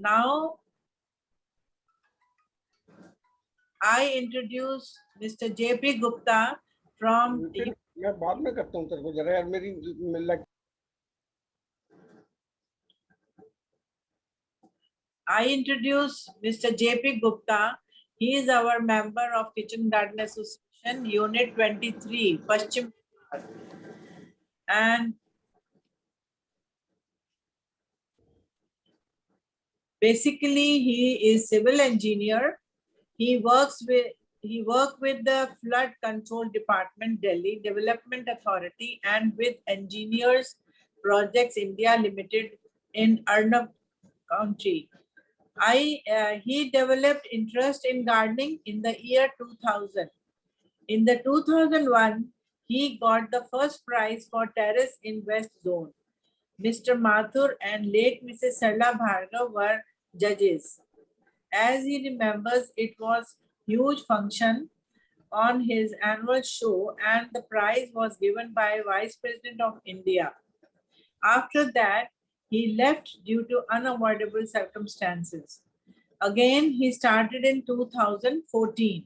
Now I introduce Mr. J.P. Gupta from. मैं बाद में करता हूँ तेरे को जरा यार मेरी I introduce Mr. J.P. Gupta. He is our member of Kitchen Garden Association, Unit 23, Paschim. And basically, he is civil engineer. He worked with the Flood Control Department, Delhi Development Authority, and with Engineers Projects India Limited in Arnab County. He developed interest in gardening in the year 2000. In the 2001, he got the first prize for terrace in West Zone. Mr. Mathur and late Mrs. Sarla Bhargav were judges. As he remembers, it was huge function on his annual show and the prize was given by Vice President of India. After that, he left due to unavoidable circumstances. Again, he started in 2014.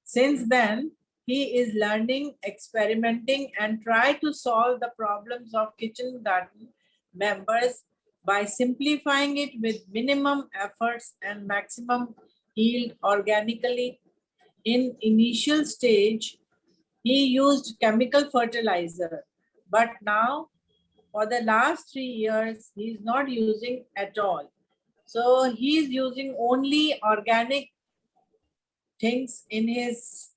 Since then, he is learning, experimenting, and try to solve the problems of kitchen garden members by simplifying it with minimum efforts and maximum yield organically. In initial stage, he used chemical fertilizer, but now for the last 3 years, he is not using at all. So he is using only organic things in his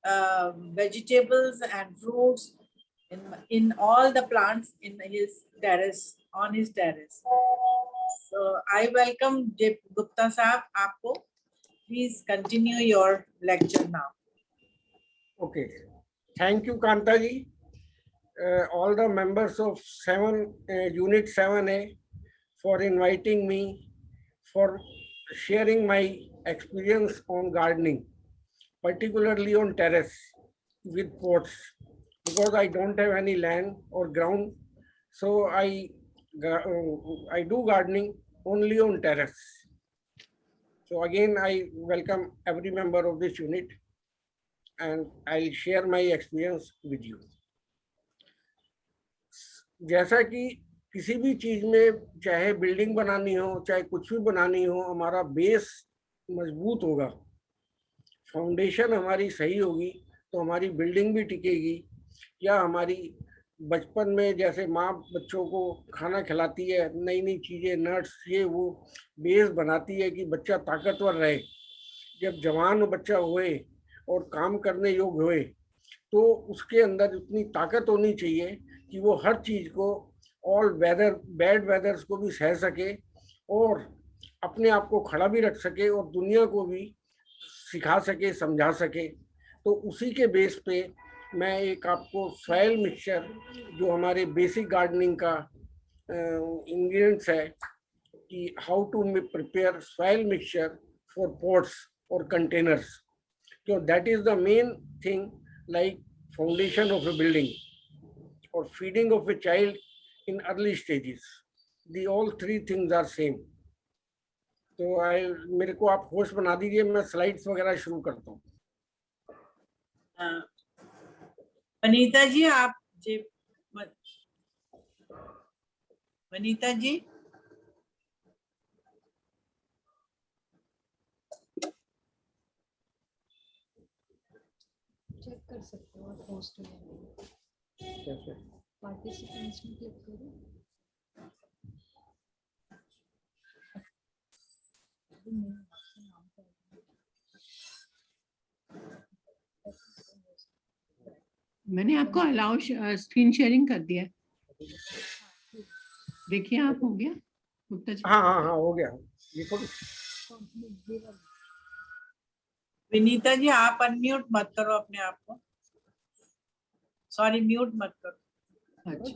vegetables and fruits, in all the plants in his terrace, on his terrace. So I welcome J. Gupta Saab, aapko. Please continue your lecture now. Okay. Thank you, Kanta ji. All the members of Unit 7A for inviting me, for sharing my experience on gardening, particularly on terrace with pots, because I don't have any land or ground, so I do gardening only on terrace. So again, I welcome every member of this unit and I'll share my experience with you. जैसा कि किसी भी चीज में, चाहे building बनानी हो, चाहे कुछ भी बनानी हो, हमारा बेस मजबूत होगा, फाउंडेशन हमारी सही होगी तो हमारी बिल्डिंग भी टिकेगी। या हमारी बचपन में जैसे माँ बच्चों को खाना खिलाती है, नई नई चीजें, नट्स, ये वो बेस बनाती है कि बच्चा ताकतवर रहे। जब जवान बच्चा हुए और काम करने योग्य हुए तो उसके अंदर उतनी ताकत होनी चाहिए कि वो हर चीज को, ऑल वेदर, बैड वेदर्स को भी सह सके और अपने आप को खड़ा भी रख सके और दुनिया को भी सिखा सके, समझा सके। तो उसी के बेस पे मैं एक आपको सॉइल मिक्सचर, जो हमारे बेसिक गार्डनिंग का इंग्रेडिएंट्स है, कि how to prepare soil mixture for pots और containers, so that is the main thing, like foundation of a building or feeding of a child in early stages. The all three things are same. तो मेरे को आप host बना दीजिए, मैं slides वगैरह शुरू करता हूँ। वनीता जी, आप वनीता जी, चेक कर सकते हो आप होस्ट में, पार्टिसिपेंट्स में क्लिक करो। मैंने आपको अलाउ स्क्रीन शेयरिंग कर दिया। देखिए आप, हो गया गुप्ता जी? हाँ हाँ हाँ हो गया। देखो विनीता जी, आप अनम्यूट मत करो अपने आप को, सॉरी म्यूट मत करो। अच्छा,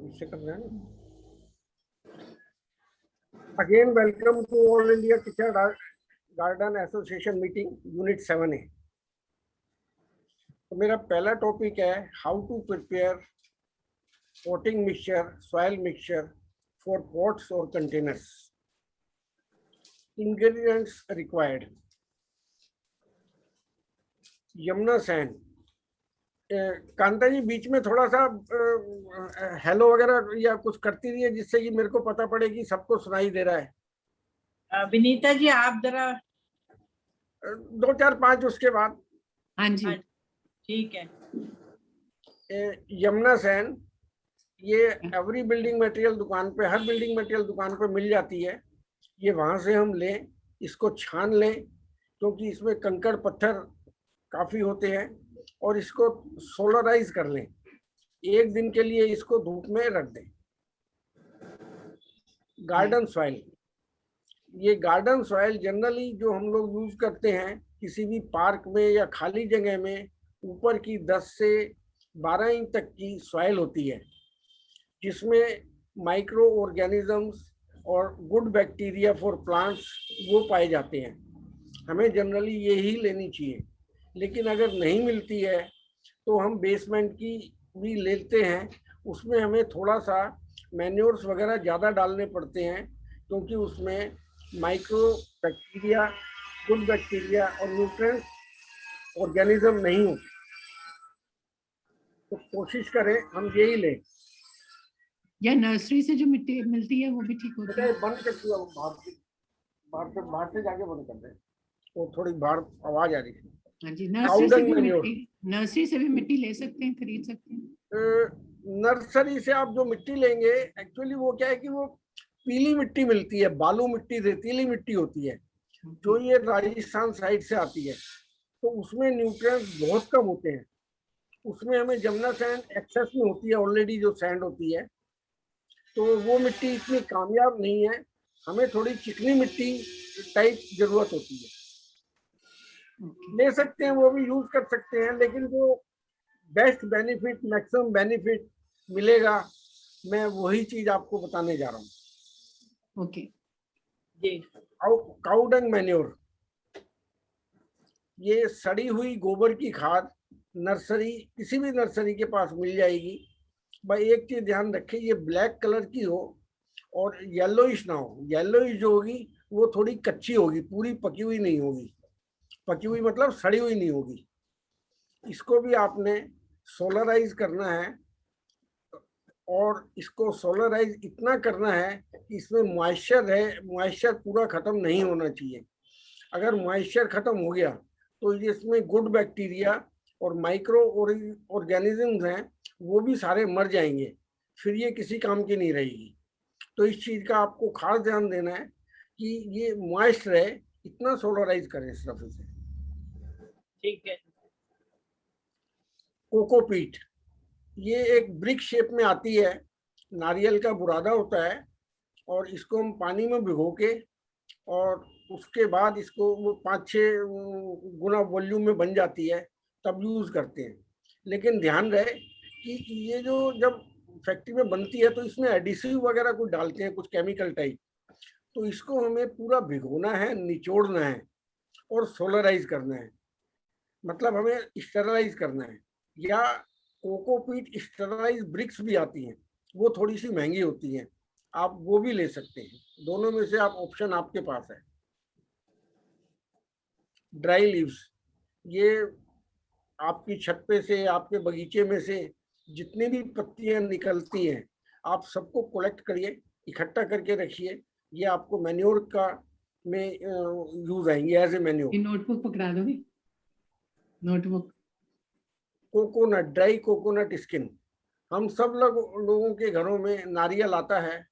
इससे कर रहे हैं ना। Again, welcome to All India Kitchen Garden Association meeting, Unit 7A. तो मेरा पहला टॉपिक है how to prepare potting mixture, soil mixture for pots और containers. Ingredients required. Yamuna sand. Kanta ji बीच में थोड़ा सा हेलो वगैरह या कुछ करती रही है जिससे कि मेरे को पता पड़े कि सबको सुनाई दे रहा है. विनीता जी आप जरा 2 4 5 उसके बाद. हाँ जी. ठीक है. यमुना सैंड ये एवरी बिल्डिंग मटेरियल दुकान पे, हर बिल्डिंग मटेरियल दुकान पे मिल जाती है. ये वहां से हम लें, इसको छान लें क्योंकि इसमें कंकड़ पत्थर काफी होते हैं, और इसको सोलराइज कर लें. 1 दिन के लिए इसको धूप में रख दें. Garden soil. ये गार्डन सॉइल जनरली जो हम लोग यूज करते हैं किसी भी पार्क में या खाली जगह में, ऊपर की 10 से 12 इंच तक की सॉइल होती है जिसमें माइक्रो ऑर्गेनिजम्स और गुड बैक्टीरिया फॉर प्लांट्स वो पाए जाते हैं. हमें जनरली ये ही लेनी चाहिए. लेकिन अगर नहीं मिलती है तो हम बेसमेंट की भी लेते हैं. उसमें हमें थोड़ा सा मैन्योर्स वगैरह ज़्यादा डालने पड़ते हैं क्योंकि उसमें माइक्रो बैक्टीरिया, गुड बैक्टीरिया और न्यूट्रिएंट ऑर्गेनिज्म नहीं होते. तो कोशिश करें हम यही लें. या नर्सरी से जो मिट्टी मिलती है वो भी ठीक होती है. बंद कर दिया बाहर से जाके बंद कर दें. तो थोड़ी बाहर आवाज आ रही है. हाँ जी. नर्सरी से भी मिट्टी ले सकते हैं, खरीद सकते हैं. नर्सरी से आप जो मिट्टी लेंगे एक्चुअली वो क्या है कि वो पीली मिट्टी मिलती है, बालू मिट्टी, रेतीली मिट्टी होती है जो ये राजस्थान साइड से आती है. तो उसमें न्यूट्रिएंट्स बहुत कम होते हैं. उसमें हमें जमुना सैंड एक्सेस में होती है ऑलरेडी जो सैंड होती है, तो वो मिट्टी इतनी कामयाब नहीं है. हमें थोड़ी चिकनी मिट्टी टाइप जरूरत होती है. ले सकते हैं, वो भी यूज कर सकते हैं, लेकिन जो बेस्ट बेनिफिट, मैक्सिमम बेनिफिट मिलेगा, मैं वही चीज आपको बताने जा रहा हूँ. ओके जी. Cow dung manure. ये सड़ी हुई गोबर की खाद नर्सरी, किसी भी नर्सरी के पास मिल जाएगी. भाई एक चीज ध्यान रखें, ये ब्लैक कलर की हो और येलोइश ना हो. येलोइश जो होगी वो थोड़ी कच्ची होगी, पूरी पकी हुई नहीं होगी. पकी हुई मतलब सड़ी हुई नहीं होगी. इसको भी आपने सोलराइज करना है, और इसको सोलराइज इतना करना है कि इसमें मॉइस्चर है, मॉइस्चर पूरा खत्म नहीं होना चाहिए. अगर मॉइस्चर खत्म हो गया तो इसमें गुड बैक्टीरिया और माइक्रो ऑर्गेनिजम्स हैं वो भी सारे मर जाएंगे. फिर ये किसी काम की नहीं रहेगी. तो इस चीज का आपको खास ध्यान देना है कि ये मॉइस्ट रहे, इतना सोलराइज करें सिर्फ इसे. ठीक है. कोकोपीट. ये एक ब्रिक शेप में आती है, नारियल का बुरादा होता है, और इसको हम पानी में भिगो के और उसके बाद इसको वो 5-6 गुना वॉल्यूम में बन जाती है, तब यूज करते हैं. लेकिन ध्यान रहे कि ये जो जब फैक्ट्री में बनती है तो इसमें एडिसिव वगैरह कुछ डालते हैं, कुछ केमिकल टाइप. तो इसको हमें पूरा भिगोना है, निचोड़ना है और सोलराइज करना है. मतलब हमें स्टेरलाइज करना है. या कोकोपीट स्टेरलाइज ब्रिक्स भी आती हैं, वो थोड़ी सी महंगी होती हैं, आप वो भी ले सकते हैं. दोनों में से आप ऑप्शन आपके पास है. Dry leaves. ये आपकी छत पे से, आपके बगीचे में से जितनी भी पत्तियां निकलती हैं, आप सबको कलेक्ट करिए, इकट्ठा करके रखिए. ये आपको मैन्योर का में यूज आएंगे एज ए मैन्योर. नोटबुक पकड़ा दोगे? Notebook. Coconut, dry coconut skin. हम सब लोगों के घरों में नारियल आता है,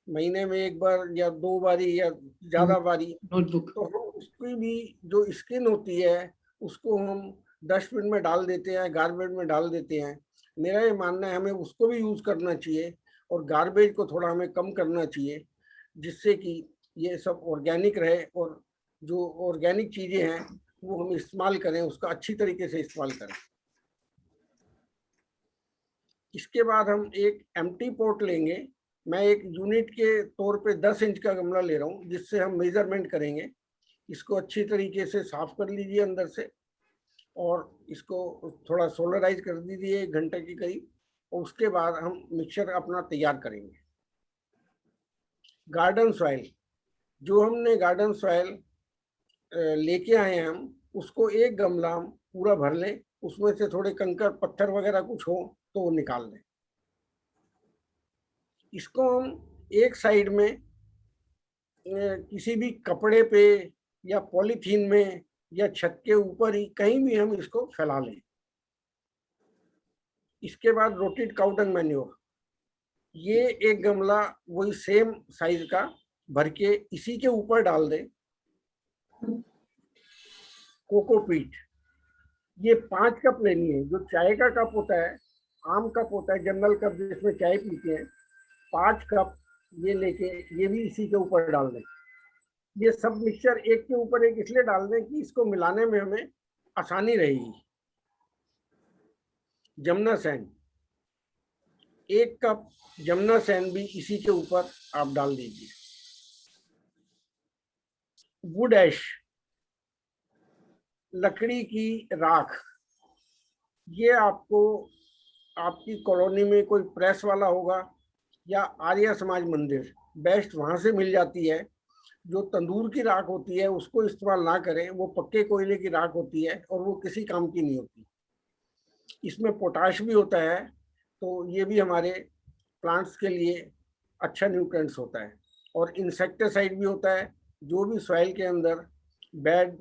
महीने में 1 बार या 2 बारी या ज्यादा बारी. नोटबुक. तो हम उसकी भी जो स्किन होती है उसको हम डस्टबिन में डाल देते हैं, गार्बेज में डाल देते हैं. मेरा ये मानना है हमें उसको भी यूज करना चाहिए और गार्बेज को थोड़ा हमें कम करना चाहिए, जिससे कि ये सब ऑर्गेनिक रहे और जो ऑर्गेनिक चीजें हैं वो हम इस्तेमाल करें, उसका अच्छी तरीके से इस्तेमाल करें. इसके बाद हम एक एम्प्टी पॉट लेंगे मैं एक यूनिट के तौर पे 10 इंच का गमला ले रहा हूँ, जिससे हम मेजरमेंट करेंगे। इसको अच्छी तरीके से साफ कर लीजिए अंदर से, और इसको थोड़ा सोलराइज कर दीजिए 1 घंटे के करीब, और उसके बाद हम मिक्सचर अपना तैयार करेंगे। गार्डन सॉइल, जो हमने गार्डन सॉइल लेके आए हैं हम, उसको एक गमला हम पूरा भर लें, उसमें से थोड़े कंकर पत्थर वगैरह कुछ हो तो वो निकाल दें। इसको हम एक साइड में किसी भी कपड़े पे या पॉलीथीन में या छत के ऊपर ही कहीं भी हम इसको फैला लें। इसके बाद रोटेड काउ डंग मैन्योर, ये एक गमला वही सेम साइज का भर के इसी के ऊपर डाल दें। कोकोपीट, ये 5 कप लेनी है। जो चाय का कप होता है, आम कप होता है, जनरल कप जिसमें चाय पीते हैं, 5 कप ये लेके ये भी इसी के ऊपर डाल दें। ये सब मिक्सचर एक के ऊपर एक इसलिए डाल दें कि इसको मिलाने में हमें आसानी रहेगी। Jamuna sand, 1 cup Jamuna sand भी इसी के ऊपर आप डाल दीजिए। वुड ऐश, लकड़ी की राख, ये आपको आपकी कॉलोनी में कोई प्रेस वाला होगा या आर्य समाज मंदिर, बेस्ट वहां से मिल जाती है। जो तंदूर की राख होती है उसको इस्तेमाल ना करें, वो पक्के कोयले की राख होती है और वो किसी काम की नहीं होती। इसमें पोटाश भी होता है, तो ये भी हमारे प्लांट्स के लिए अच्छा न्यूट्रिएंट्स होता है। और इंसेक्टिसाइड भी होता है, जो भी सॉइल के अंदर बैड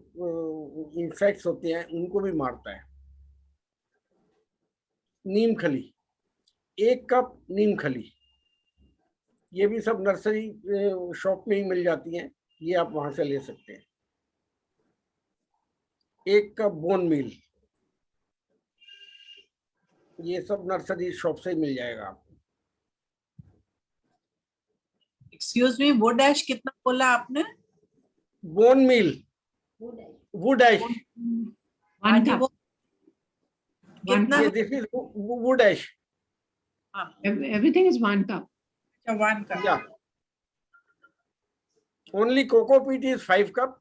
इंसेक्ट्स होते हैं उनको भी मारता है। नीम खली, 1 कप नीम खली, ये भी सब नर्सरी शॉप में ही मिल जाती हैं, ये आप वहां से ले सकते हैं। 1 कप बोन मील, ये सब नर्सरी शॉप से ही मिल जाएगा आपको। एक्सक्यूज मी, वुड ऐश कितना बोला आपने? Bone meal, wood ash, One cup. कितना? ये this is wood ash. Everything is 1 cup. अच्छा, 1 cup. Yeah. Only cocoa peat is 5 cup.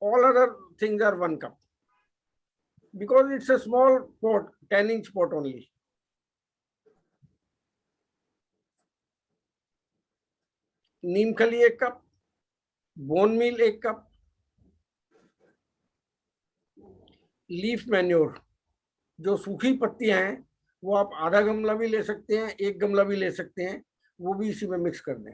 All other things are 1 cup. Because it's a small pot, 10-inch pot only. नीम खली 1 cup, bone meal 1 cup, leaf manure, जो सूखी पत्तियां हैं वो आप आधा गमला भी ले सकते हैं, 1 गमला भी ले सकते हैं, वो भी इसी में मिक्स कर दें।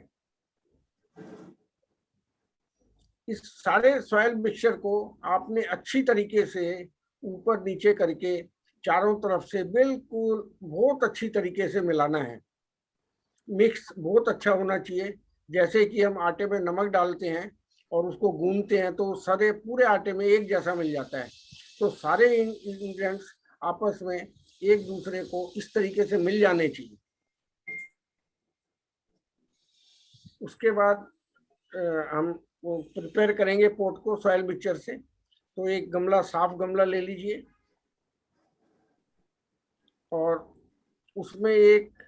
इस सारे सॉइल मिक्सचर को आपने अच्छी तरीके से ऊपर नीचे करके चारों तरफ से बिल्कुल बहुत अच्छी तरीके से मिलाना है। मिक्स बहुत अच्छा होना चाहिए, जैसे कि हम आटे में नमक डालते हैं और उसको गूंदते हैं तो सारे पूरे आटे में एक जैसा मिल जाता है। तो सारे इंग्रेडिएंट्स आपस में एक दूसरे को इस तरीके से मिल जाने चाहिए। उसके बाद हम वो प्रिपेयर करेंगे पोट को सॉइल मिक्सचर से। तो एक गमला, साफ गमला ले लीजिए और उसमें एक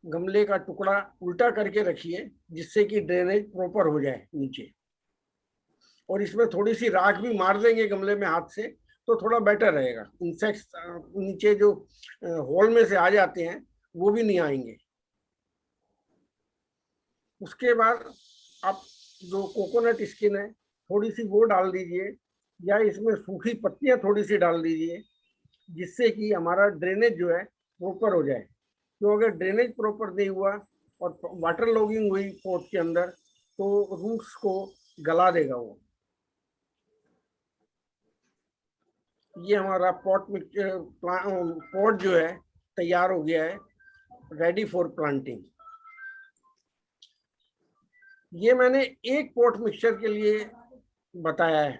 गमले का टुकड़ा उल्टा करके रखिए, जिससे कि ड्रेनेज प्रॉपर हो जाए नीचे। और इसमें थोड़ी सी राख भी मार देंगे गमले में हाथ से तो थोड़ा बेटर रहेगा। इंसेक्ट्स नीचे जो होल में से आ जाते हैं वो भी नहीं आएंगे। उसके बाद आप जो कोकोनट स्किन है थोड़ी सी वो डाल दीजिए, या इसमें सूखी पत्तियां थोड़ी सी डाल दीजिए, जिससे कि हमारा ड्रेनेज जो है प्रॉपर हो जाए। तो अगर ड्रेनेज प्रॉपर नहीं हुआ और वाटर लॉगिंग हुई पोट के अंदर तो रूट्स को गला देगा वो। ये हमारा पॉट जो है तैयार हो गया है, रेडी फॉर प्लांटिंग। ये मैंने एक पॉट मिक्सचर के लिए बताया है।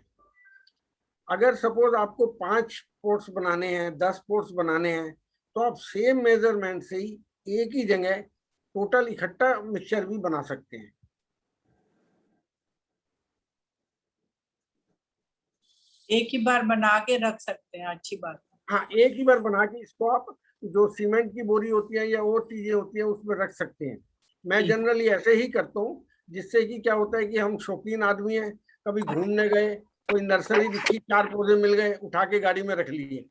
अगर सपोज आपको 5 पॉट्स बनाने हैं, 10 पॉट्स बनाने हैं, तो आप सेम मेजरमेंट से ही एक ही जगह टोटल इकट्ठा मिक्सचर भी बना सकते हैं। एक ही बार बना के रख सकते हैं, अच्छी बात है। हाँ, एक ही बार बना के इसको आप जो सीमेंट की बोरी होती है या और चीजें होती है उसमें रख सकते हैं। मैं जी। जनरली ऐसे ही करता हूँ, जिससे कि क्या होता है कि हम शौकीन आदमी हैं, कभी घूमने गए, कोई नर्सरी दिखी, 4 पौधे मिल गए, उठा के गाड़ी में रख लिए,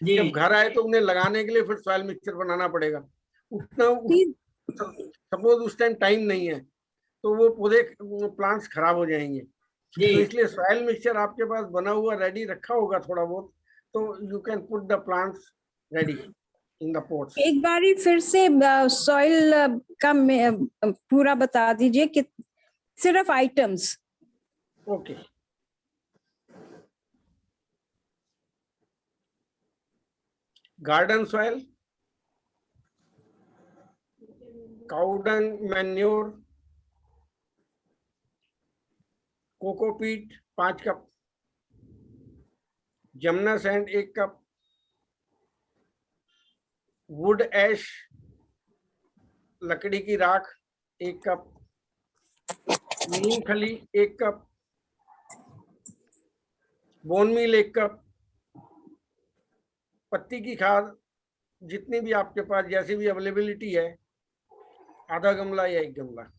जी। जब घर आए तो उन्हें लगाने के लिए फिर सॉइल मिक्सचर बनाना पड़ेगा। उतना सपोज उस टाइम टाइम नहीं है, तो वो पौधे प्लांट्स खराब हो जाएंगे। जी। तो इसलिए सॉइल मिक्सचर आपके पास बना हुआ रेडी रखा होगा थोड़ा बहुत, तो you can put the plants ready in the pots. एक बारी फिर से सॉइल का पूरा बता दीजिए कि सिर्फ items. Okay, garden soil, cow dung manure, cocopeat 5 cup, Jamuna sand 1 cup, wood ash लकड़ी की राख 1 कप, नीम खली 1 कप, बोन मील 1 कप, पत्ती की खाद जितनी भी आपके पास जैसी भी अवेलेबिलिटी है, आधा गमला या 1 गमला,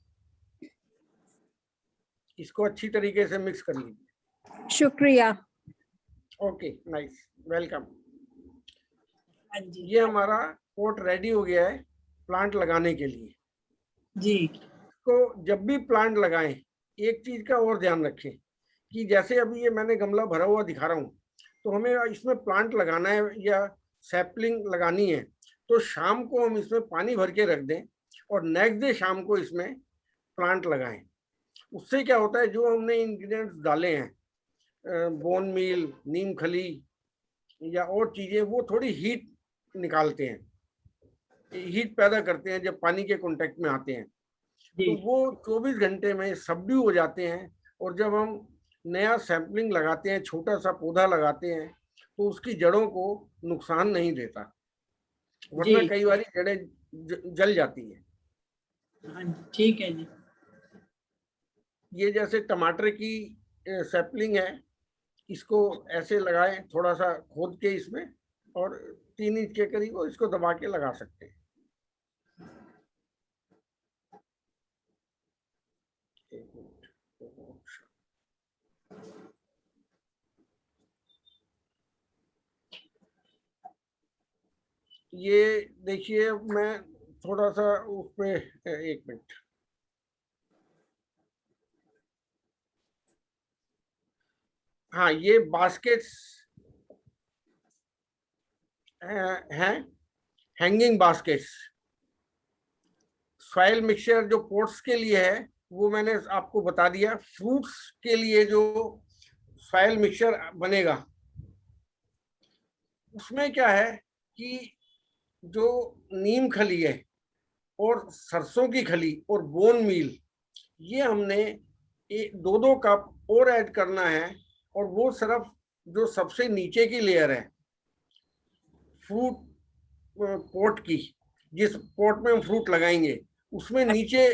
इसको अच्छी तरीके से मिक्स कर लीजिए। शुक्रिया। Okay, nice, welcome. हाँ जी। ये हमारा पॉट रेडी हो गया है प्लांट लगाने के लिए। जी। तो जब भी प्लांट लगाएं, एक चीज का और ध्यान रखें कि जैसे अभी ये मैंने गमला भरा हुआ दिखा रहा हूँ, तो हमें इसमें प्लांट लगाना है या सैपलिंग लगानी है, तो शाम को हम इसमें पानी भर के रख दें और नेक्स्ट डे शाम को इसमें प्लांट लगाएं। उससे क्या होता है, जो हमने इंग्रेडिएंट्स डाले हैं, बोन मील, नीम खली या और चीजें, वो थोड़ी हीट निकालते हैं, हीट पैदा करते हैं जब पानी के कांटेक्ट में आते हैं, तो वो 24 घंटे में सबड्यू हो जाते हैं। और जब हम नया सैंपलिंग लगाते हैं, छोटा सा पौधा लगाते हैं, तो उसकी जड़ों को नुकसान नहीं देता, वरना कई बार जड़ें जल जाती है। हाँ, ठीक है जी। ये जैसे टमाटर की सैपलिंग है, इसको ऐसे लगाएं, थोड़ा सा खोद के इसमें, और 3 इंच के करीब इसको दबा के लगा सकते हैं। ये देखिए, मैं थोड़ा सा उस पे 1 मिनट। हाँ, ये बास्केट्स हैं, हैंगिंग बास्केट्स। सॉइल मिक्सचर जो पोट्स के लिए है वो मैंने आपको बता दिया। फ्रूट्स के लिए जो सॉइल मिक्सचर बनेगा, उसमें क्या है कि जो नीम खली है और सरसों की खली और बोन मील, ये हमने 2-2 कप और ऐड करना है। और वो सिर्फ जो सबसे नीचे की लेयर है फ्रूट पॉट की, जिस पॉट में हम फ्रूट लगाएंगे, उसमें नीचे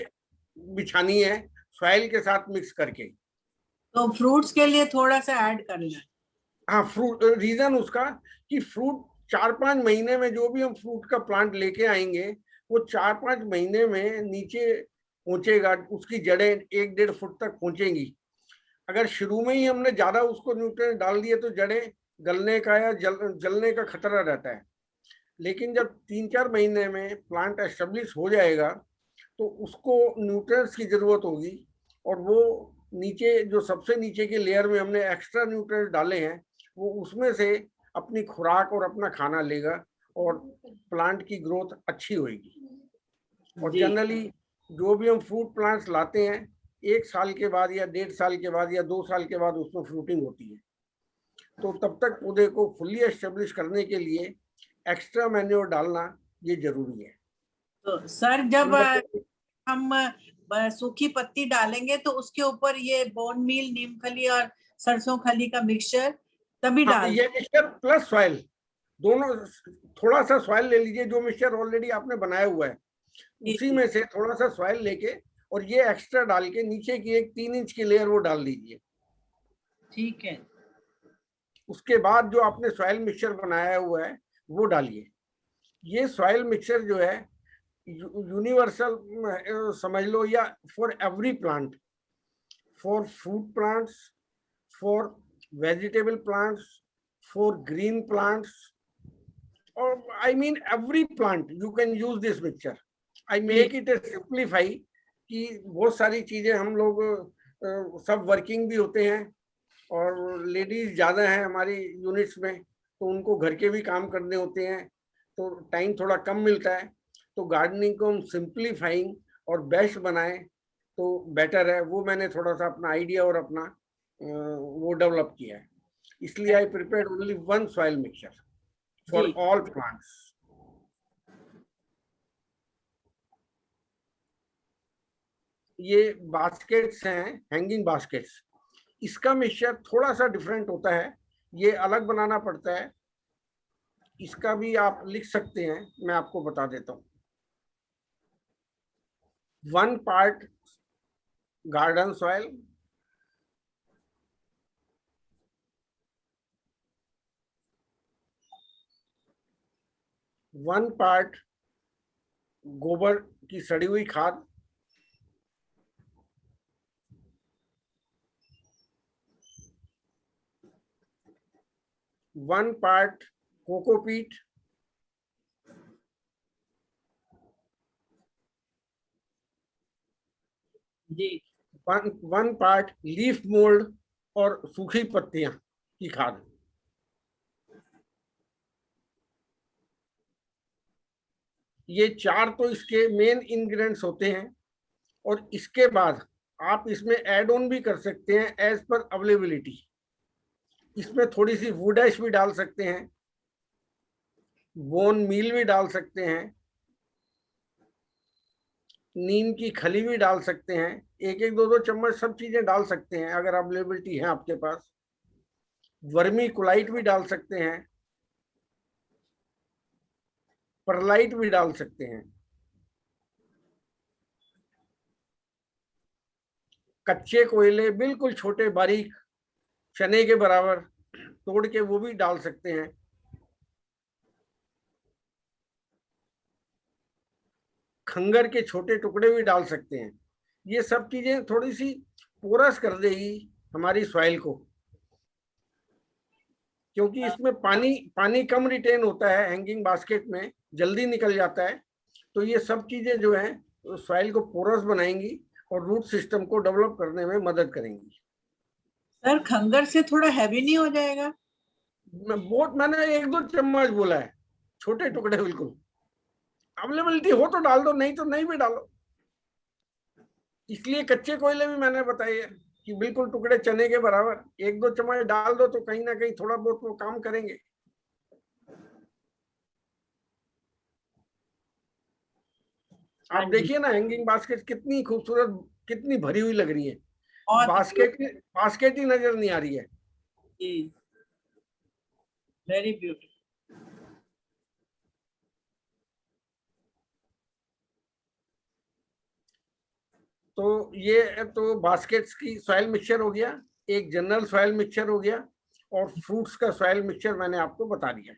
बिछानी है सॉइल के साथ मिक्स करके। तो फ्रूट्स के लिए थोड़ा सा ऐड करना है। हाँ, फ्रूट, रीजन उसका कि फ्रूट 4-5 महीने में, जो भी हम फ्रूट का प्लांट लेके आएंगे, वो 4-5 महीने में नीचे पहुंचेगा, उसकी जड़ें 1-1.5 फुट तक पहुंचेंगी। अगर शुरू में ही हमने ज्यादा उसको न्यूट्रिएंट डाल दिए तो जड़ें गलने का या जलने का खतरा रहता है। लेकिन जब 3-4 महीने में प्लांट एस्टेब्लिश हो जाएगा, तो उसको न्यूट्रिएंट्स की जरूरत होगी, और वो नीचे जो सबसे नीचे के लेयर में हमने एक्स्ट्रा न्यूट्रिएंट्स डाले हैं, वो उसमें से अपनी खुराक और अपना खाना लेगा, और प्लांट की ग्रोथ अच्छी होगी। और जनरली जो भी हम फ्रूट प्लांट्स लाते हैं, 1 साल के बाद या 1.5 साल के बाद या 2 साल के बाद उसमें फ्रूटिंग होती है। तो तब तक पौधे को फुल्ली एस्टेब्लिश करने के लिए एक्स्ट्रा मैन्योर डालना ये जरूरी है। तो सर, जब हम सूखी पत्ती डालेंगे तो उसके ऊपर ये बोन मील, नीम खली और सरसों खली का मिक्सचर तभी डाल, ये मिक्सचर प्लस सॉइल दोनों, थोड़ा सा सॉइल ले लीजिए, जो मिक्सचर ऑलरेडी आपने बनाया हुआ है उसी में से थोड़ा सा सॉइल लेके, और ये एक्स्ट्रा डाल के नीचे की एक 3 इंच की लेयर वो डाल दीजिए। ठीक है। उसके बाद जो आपने सॉइल मिक्सचर बनाया हुआ है वो डालिए। ये सॉइल मिक्सचर जो है यूनिवर्सल समझ लो, या for every plant, for fruit plants, for vegetable plants, for green plants, और I mean every plant you can use this mixture. I make it a simplify कि बहुत सारी चीजें हम लोग सब वर्किंग भी होते हैं और लेडीज ज्यादा हैं हमारी यूनिट्स में, तो उनको घर के भी काम करने होते हैं, तो टाइम थोड़ा कम मिलता है. तो गार्डनिंग को हम सिंप्लीफाइंग और बेस्ट बनाएं तो बेटर है. वो मैंने थोड़ा सा अपना आइडिया और अपना वो डेवलप किया है. इसलिए आई prepared only one soil mixture for all plants. ये बास्केट्स हैं, हैंगिंग बास्केट्स. इसका मिक्सचर थोड़ा सा डिफरेंट होता है, ये अलग बनाना पड़ता है. इसका भी आप लिख सकते हैं, मैं आपको बता देता हूँ. 1 part garden soil, 1 part गोबर की सड़ी हुई खाद, 1 part कोकोपीट, जी 1 part लीफ मोल्ड और सूखी पत्तियां की खाद. ये 4 तो इसके मेन इंग्रेडिएंट्स होते हैं, और इसके बाद आप इसमें ऐड ऑन भी कर सकते हैं एज पर अवेलेबिलिटी. इसमें थोड़ी सी वुड ऐश भी डाल सकते हैं, बोन मील भी डाल सकते हैं, नीम की खली भी डाल सकते हैं. 1-2 चम्मच सब चीजें डाल सकते हैं अगर अवेलेबिलिटी है आपके पास. वर्मी कुलाइट भी डाल सकते हैं, परलाइट भी डाल सकते हैं, कच्चे कोयले बिल्कुल छोटे बारीक चने के बराबर तोड़ के वो भी डाल सकते हैं. खंगर के छोटे टुकड़े भी डाल सकते हैं. ये सब चीजें थोड़ी सी पोरस कर देगी हमारी सॉइल को, क्योंकि इसमें पानी कम रिटेन होता है. हैंगिंग बास्केट में जल्दी निकल जाता है. तो ये सब चीजें जो है सॉइल को पोरस बनाएंगी और रूट सिस्टम को डेवलप करने में मदद करेंगी. सर खंगर से थोड़ा हैवी नहीं हो जाएगा? मैंने 1-2 चम्मच बोला है, छोटे टुकड़े बिल्कुल. अवेलेबिलिटी हो तो डाल दो, नहीं तो नहीं भी डालो. इसलिए कच्चे कोयले भी मैंने बताए कि बिल्कुल टुकड़े चने के बराबर 1-2 चम्मच डाल दो, तो कहीं ना कहीं थोड़ा बहुत वो काम करेंगे. आप देखिए ना हैंगिंग बास्केट कितनी खूबसूरत, कितनी भरी हुई लग रही है. और बास्केट ही नजर नहीं आ रही है. Very beautiful. तो ये तो बास्केट्स की सॉइल मिक्सचर हो गया, एक जनरल सॉइल मिक्सचर हो गया, और फ्रूट्स का सॉइल मिक्सचर मैंने आपको बता दिया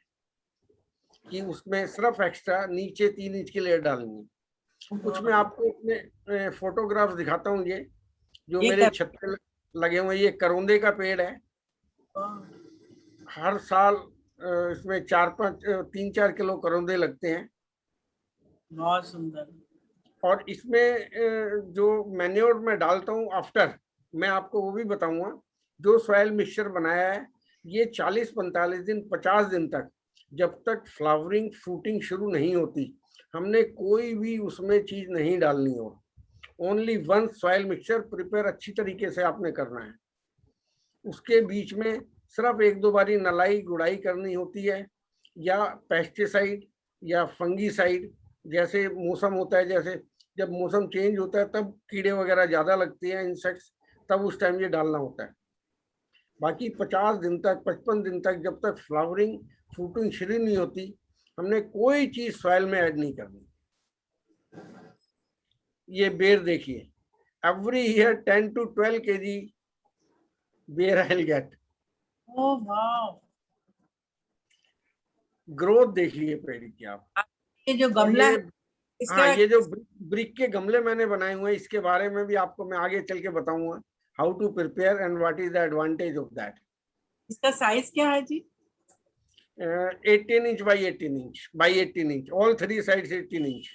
कि उसमें सिर्फ एक्स्ट्रा नीचे 3 इंच की लेयर डालनी है. कुछ मैं आपको अपने फोटोग्राफ्स दिखाता हूँ. ये जो मेरे छत पे लगे हुए, ये करौंदे का पेड़ है. हर साल इसमें 3-4 किलो करौंदे लगते हैं. बहुत सुंदर. और इसमें जो मैन्योर मैं डालता हूँ आफ्टर, मैं आपको वो भी बताऊंगा. जो सॉइल मिक्सचर बनाया है ये 40-45 दिन 50 दिन तक, जब तक फ्लावरिंग फ्रूटिंग शुरू नहीं होती, हमने कोई भी उसमें चीज नहीं डालनी हो. ओनली 1 सॉइल मिक्सचर प्रिपेयर अच्छी तरीके से आपने करना है. उसके बीच में सिर्फ 1-2 बारी नलाई गुड़ाई करनी होती है, या पेस्टिसाइड या फंगीसाइड. जैसे मौसम होता है, जैसे जब मौसम चेंज होता है तब कीड़े वगैरह ज्यादा लगते हैं, इंसेक्ट्स, तब उस टाइम ये डालना होता है. बाकी 50 दिन तक 55 दिन तक जब तक फ्लावरिंग फ्रूटिंग शुरू नहीं होती, हमने कोई चीज सॉइल में ऐड नहीं करनी. ये बेर देखिए, एवरी ईयर 10 to 12 kg बेर I will get. Oh wow. Growth देखिए पेड़ की आप. ये जो गमला है इसके हाँ, ये जो ब्रिक के गमले मैंने बनाए हुए हैं, इसके बारे में भी आपको मैं आगे चल के बताऊंगा, how to prepare and what is the advantage of that. इसका साइज क्या है जी? 18 inch by 18 inch by 18 inch, all three sides 18 inch.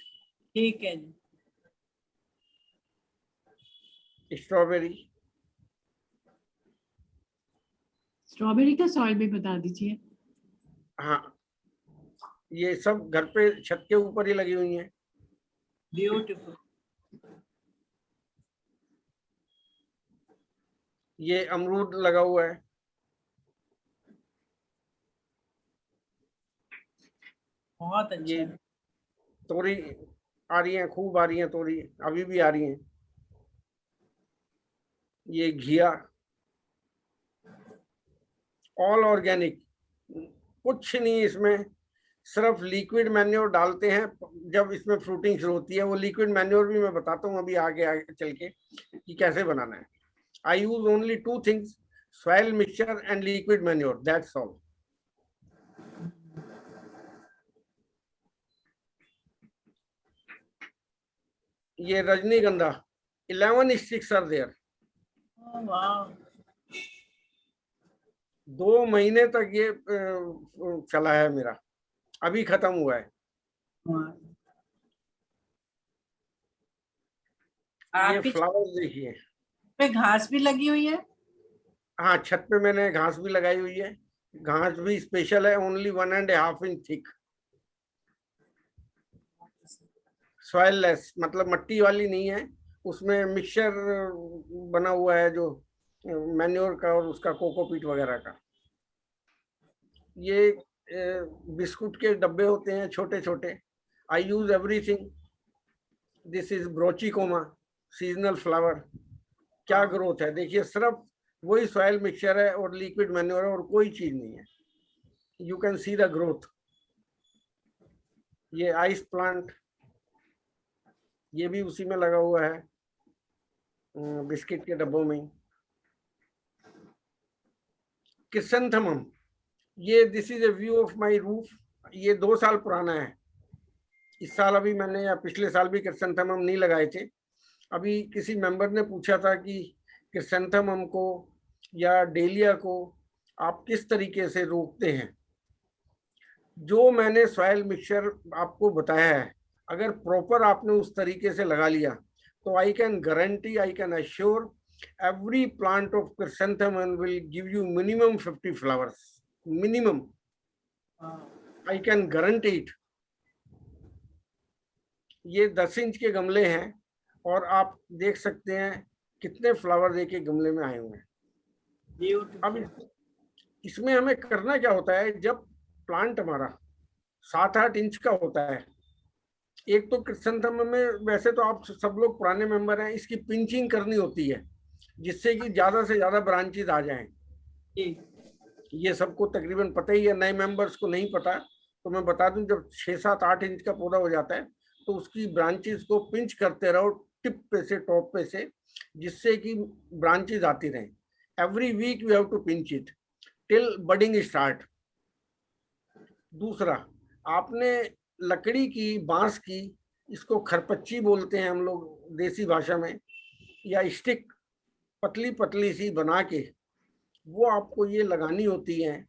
ठीक है जी। स्ट्रॉबेरी, स्ट्रॉबेरी का सॉइल भी बता दीजिए। हाँ, ये सब घर पे छत के ऊपर ही लगी हुई हैं। ब्यूटीफुल। ये अमरूद लगा हुआ है। बहुत अच्छा ये है। तोरी आ रही हैं, खूब आ रही हैं तोरी, अभी भी आ रही हैं। ये घिया, ऑल ऑर्गेनिक, कुछ नहीं इसमें, सिर्फ लिक्विड मैन्योर डालते हैं जब इसमें फ्रूटिंग शुरू होती है। वो लिक्विड मैन्योर भी मैं बताता हूँ अभी आगे आगे चल के कि कैसे बनाना है। I use only two things, soil mixture and liquid manure, that's all. ये रजनीगंधा, 11 स्टिक्स आर देयर। वाह। 2 महीने तक ये चला है मेरा, अभी खत्म हुआ है। ये आपकी फ्लावर्स देखिए। पे घास भी लगी हुई है? हाँ, छत पे मैंने घास भी लगाई हुई है। घास भी स्पेशल है, only 1.5 inch thick, soil less, मतलब मट्टी वाली नहीं है। उसमें मिक्सचर बना हुआ है जो मैन्योर का और उसका कोकोपीट वगैरह का। ये बिस्कुट के डब्बे होते हैं छोटे छोटे। I use everything. This is brachycome, seasonal flower. क्या ग्रोथ है देखिए, सिर्फ वही सॉइल मिक्सचर है और लिक्विड मैन्योर है और कोई चीज नहीं है। You can see the growth. ये आइस प्लांट, ये भी उसी में लगा हुआ है, बिस्किट के डब्बों में। क्रिसेंथेमम, ये this is a view of my roof. ये 2 साल पुराना है। इस साल अभी मैंने या पिछले साल भी क्रिसेंथेमम नहीं लगाए थे। अभी किसी मेंबर ने पूछा था कि क्रिसेंथेमम को या डेलिया को आप किस तरीके से रोकते हैं। जो मैंने सॉइल मिक्सचर आपको बताया है, अगर प्रॉपर आपने उस तरीके से लगा लिया तो I can guarantee, I can assure every plant of chrysanthemum will give you minimum 50 flowers, minimum. I can guarantee it. ये 10 इंच के गमले हैं और आप देख सकते हैं कितने फ्लावर एक एक गमले में आए हुए हैं। अब इसमें हमें करना क्या होता है, जब प्लांट हमारा 7-8 इंच का होता है, एक तो क्रिसेंथेमम में वैसे तो आप सब लोग पुराने मेंबर हैं, इसकी पिंचिंग करनी होती है जिससे कि ज्यादा से ज्यादा ब्रांचेस आ जाएं। ये सबको तकरीबन पता ही है, नए मेंबर्स को नहीं पता तो मैं बता दूं, जब 6-7-8 इंच का पौधा हो जाता है तो उसकी ब्रांचेस को पिंच करते रहो टिप पे से, टॉप पे से, जिससे कि ब्रांचेस आती रहें। Every week we have to pinch it till budding start. दूसरा, आपने लकड़ी की, बांस की, इसको खरपच्ची बोलते हैं हम लोग देसी भाषा में, या स्टिक पतली पतली सी बना के वो आपको ये लगानी होती है।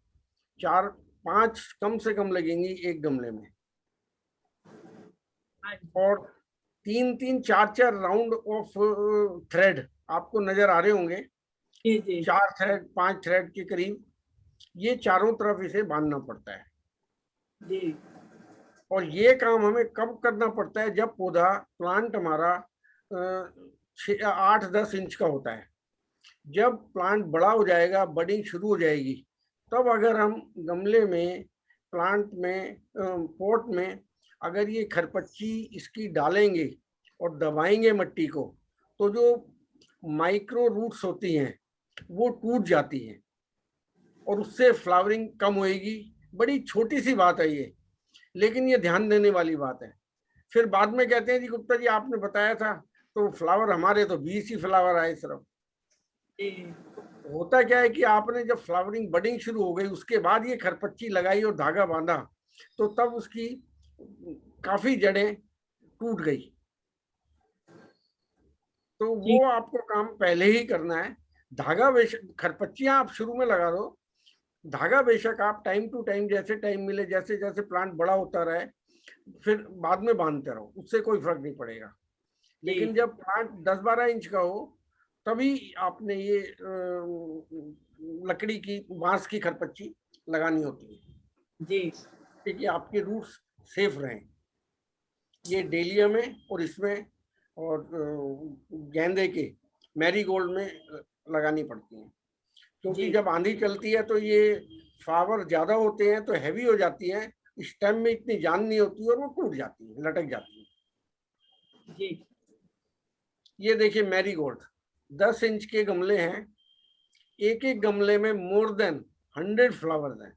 4-5 कम से कम लगेंगी एक गमले में, और 3-3, 4-4 राउंड ऑफ थ्रेड आपको नजर आ रहे होंगे। 4 थ्रेड, 5 थ्रेड के करीब ये चारों तरफ इसे बांधना पड़ता है जी। और ये काम हमें कब करना पड़ता है, जब पौधा, प्लांट हमारा 8-10 इंच का होता है। जब प्लांट बड़ा हो जाएगा, बडिंग शुरू हो जाएगी, तब अगर हम गमले में, प्लांट में, पॉट में अगर ये खरपच्ची इसकी डालेंगे और दबाएंगे मट्टी को, तो जो माइक्रो रूट्स होती हैं वो टूट जाती हैं और उससे फ्लावरिंग कम होएगी। बड़ी छोटी सी बात है ये, लेकिन ये ध्यान देने वाली बात है। फिर बाद में कहते हैं जी गुप्ता जी आपने बताया था तो फ्लावर हमारे तो 20 ही फ्लावर आए सिर्फ। होता क्या है कि आपने जब फ्लावरिंग, बडिंग शुरू हो गई, उसके बाद ये खरपच्ची लगाई और धागा बांधा, तो तब उसकी काफी जड़ें टूट गई, तो वो आपको काम पहले ही करना है। धागा बेशक खरपच्चियां आप शुरू में लगा दो, धागा बेशक आप टाइम टू टाइम जैसे टाइम मिले, जैसे जैसे प्लांट बड़ा होता रहे फिर बाद में बांधते रहो, उससे कोई फर्क नहीं पड़ेगा। लेकिन जब प्लांट 10-12 इंच का हो तभी आपने ये लकड़ी की बांस की खरपच्ची लगानी होती है जी क्योंकि आपके रूट्स सेफ रहें। ये डेलिया में और इसमें और गेंदे के मैरीगोल्ड में लगानी पड़ती हैं, क्योंकि जी। जब आंधी चलती है तो ये फ्लावर ज्यादा होते हैं तो हैवी हो जाती हैं, स्टेम में इतनी जान नहीं होती और वो टूट जाती है, लटक जाती है। जी ये देखिए मैरीगोल्ड 10 इंच के गमले हैं, एक एक गमले में मोर देन 100 फ्लावर्स हैं,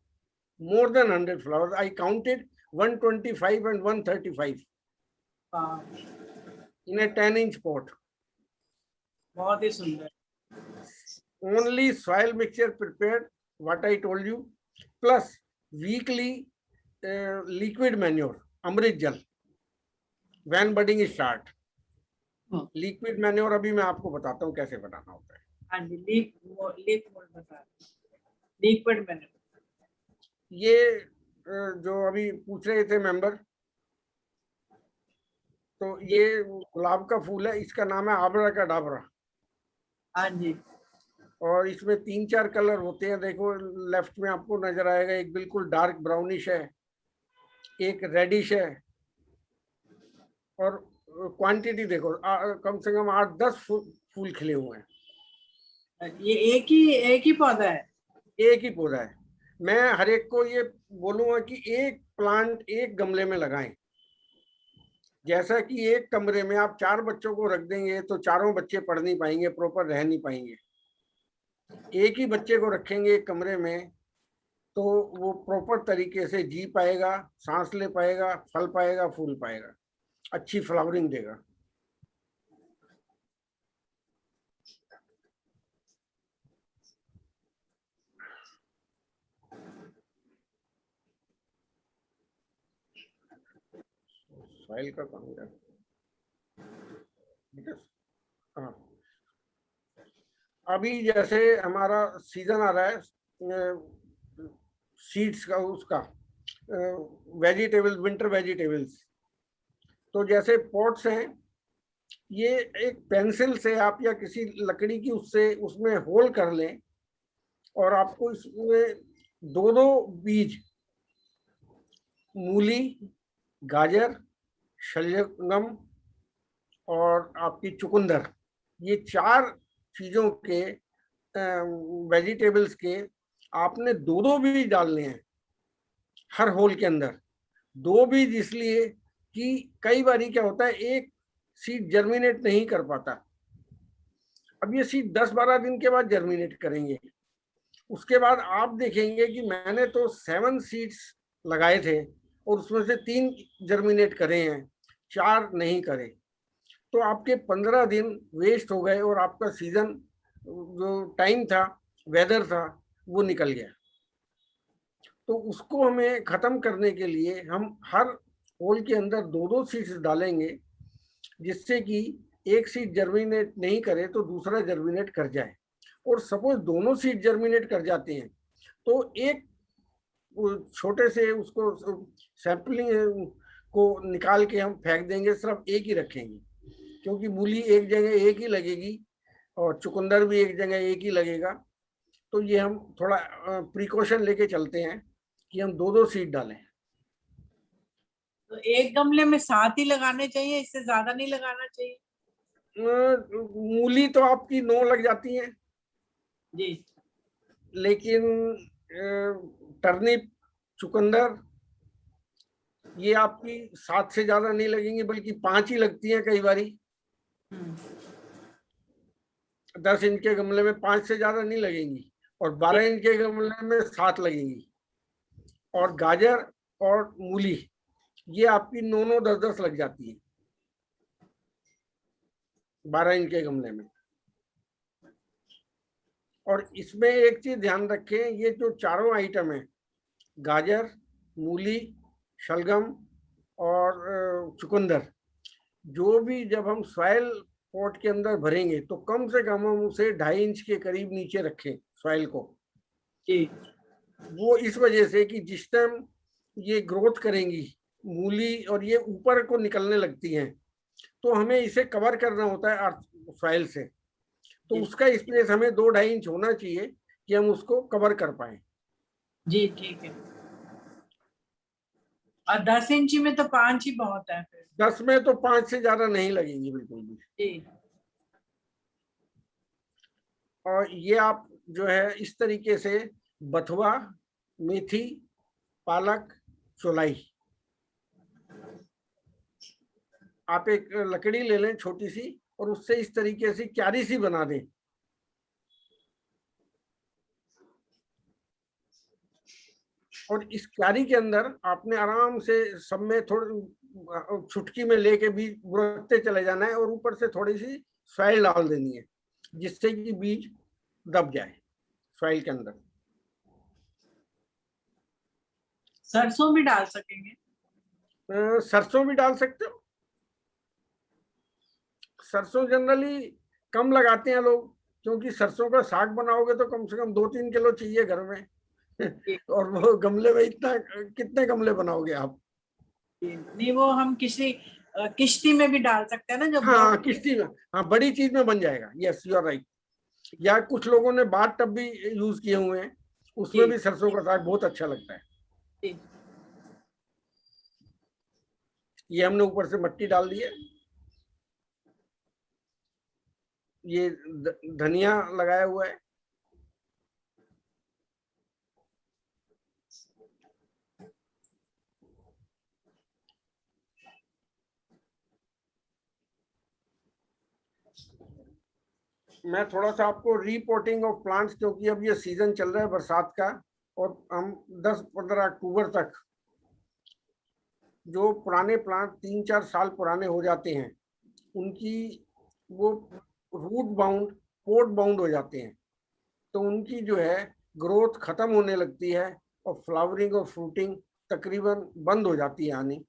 more than 100 flowers. I counted 125 and 135 हाँ, in a 10 inch pot. बहुत ही सुंदर। Only soil mixture prepared, what I told you, plus weekly liquid manure, अमृत जल, when budding is start. Liquid manure अभी मैं आपको बताता हूँ कैसे बनाना होता है। हाँ जी, लिक्विड मैन्योर। ये जो अभी पूछ रहे थे मेंबर, तो ये गुलाब का फूल है, इसका नाम है आबरा का डाबरा। हाँ जी। और इसमें 3-4 कलर होते हैं, देखो लेफ्ट में आपको नजर आएगा, एक बिल्कुल डार्क ब्राउनिश है, एक रेडिश है, और क्वांटिटी देखो कम से कम 8-10 फूल खिले हुए हैं। ये एक ही पौधा है? एक ही पौधा है। मैं हर एक को ये बोलूंगा कि एक प्लांट एक गमले में लगाएं। जैसा कि एक कमरे में आप 4 बच्चों को रख देंगे तो चारों बच्चे पढ़ नहीं पाएंगे, प्रॉपर रह नहीं पाएंगे। एक ही बच्चे को रखेंगे एक कमरे में तो वो प्रॉपर तरीके से जी पाएगा, सांस ले पाएगा, फल पाएगा, फूल पाएगा, अच्छी फ्लावरिंग देगा। सॉइल का काम है। हाँ, अभी जैसे हमारा सीजन आ रहा है सीड्स का, उसका वेजिटेबल्स, विंटर वेजिटेबल्स, तो जैसे पॉट्स हैं, ये एक पेंसिल से आप या किसी लकड़ी की उससे उसमें होल कर लें और आपको इसमें 2-2 बीज, मूली, गाजर, शलगम और आपकी चुकंदर, ये 4 चीजों के वेजिटेबल्स के आपने 2-2 बीज डालने हैं हर होल के अंदर। 2 बीज इसलिए कि कई बार क्या होता है, एक सीड जर्मिनेट नहीं कर पाता। अब ये सीड 10-12 दिन के बाद जर्मिनेट करेंगे। उसके बाद आप देखेंगे कि मैंने तो 7 सीड्स लगाए थे और उसमें से 3 जर्मिनेट करे हैं, 4 नहीं करे, तो आपके 15 दिन वेस्ट हो गए और आपका सीजन जो टाइम था, वेदर था, वो निकल गया। तो उसको हमें खत्म करने के लिए हम हर होल के अंदर 2-2 सीड्स डालेंगे, जिससे कि एक सीड जर्मिनेट नहीं करे तो दूसरा जर्मिनेट कर जाए। और सपोज दोनों सीड जर्मिनेट कर जाते हैं तो एक छोटे से उसको सैंपलिंग को निकाल के हम फेंक देंगे, सिर्फ एक ही रखेंगे, क्योंकि मूली एक जगह एक ही लगेगी और चुकंदर भी एक जगह एक ही लगेगा। तो ये हम थोड़ा प्रिकॉशन लेके चलते हैं कि हम 2-2 सीड डालें। तो एक गमले में 7 ही लगाने चाहिए, इससे ज्यादा नहीं लगाना चाहिए? मूली तो आपकी 9 लग जाती हैं जी, लेकिन टर्निप, चुकंदर ये आपकी 7 से ज्यादा नहीं लगेंगी, बल्कि 5 ही लगती हैं कई बारी। 10 इंच के गमले में 5 से ज्यादा नहीं लगेंगी और 12 इंच के गमले में 7 लगेंगी। और गाजर और मूली ये आपकी 9-9, 10-10 लग जाती है 12 इंच के गमले में। और इसमें एक चीज ध्यान रखें, ये जो चारों आइटम है, गाजर, मूली, शलगम और चुकंदर, जो भी जब हम सॉइल पॉट के अंदर भरेंगे तो कम से कम हम उसे 2.5 इंच के करीब नीचे रखें सॉइल को। जी वो इस वजह से कि जिस टाइम ये ग्रोथ करेंगी मूली और ये ऊपर को निकलने लगती हैं, तो हमें इसे कवर करना होता है अर्थ सॉइल से, तो जी। उसका स्पेस हमें 2-2.5 इंच होना चाहिए कि हम उसको कवर कर पाए। जी ठीक है। और 10 इंची में तो 5 ही बहुत है फिर। 10 में तो 5 से ज्यादा नहीं लगेंगी बिल्कुल भी। जी और ये आप जो है इस तरीके से बथुआ, मेथी, पालक, चौलाई, आप एक लकड़ी ले लें छोटी सी और उससे इस तरीके से क्यारी सी बना दें। और इस क्यारी के अंदर आपने आराम से सब में थोड़ी चुटकी में लेके बीज बुरकते चले जाना है और ऊपर से थोड़ी सी सॉइल डाल देनी है जिससे कि बीज दब जाए सॉइल के अंदर। सरसों भी डाल सकेंगे? सरसों भी डाल सकते हो। सरसों जनरली कम लगाते हैं लोग, क्योंकि सरसों का साग बनाओगे तो कम से कम 2-3 किलो चाहिए घर में और वो गमले में इतना कितने गमले बनाओगे आप? नहीं वो हम किश्ती में भी डाल सकते हैं ना, जो हाँ किश्ती में, हाँ बड़ी चीज में बन जाएगा। Yes you are right. या कुछ लोगों ने बाथ टब भी यूज किए हुए हैं, उसमें भी सरसों का साग बहुत अच्छा लगता है। जी। ये हमने ऊपर से मिट्टी डाल दी है, ये धनिया लगाया हुआ है, मैं थोड़ा सा आपको रिपोर्टिंग ऑफ प्लांट्स, क्योंकि अब ये सीजन चल रहा है बरसात का और हम 10-15 अक्टूबर तक जो पुराने प्लांट 3-4 साल पुराने हो जाते हैं उनकी वो रूट बाउंड पोर्ट बाउंड हो जाते हैं, तो उनकी जो है ग्रोथ खत्म होने लगती है और फ्लावरिंग और फ्रूटिंग तकरीबन बंद हो जाती है आनी।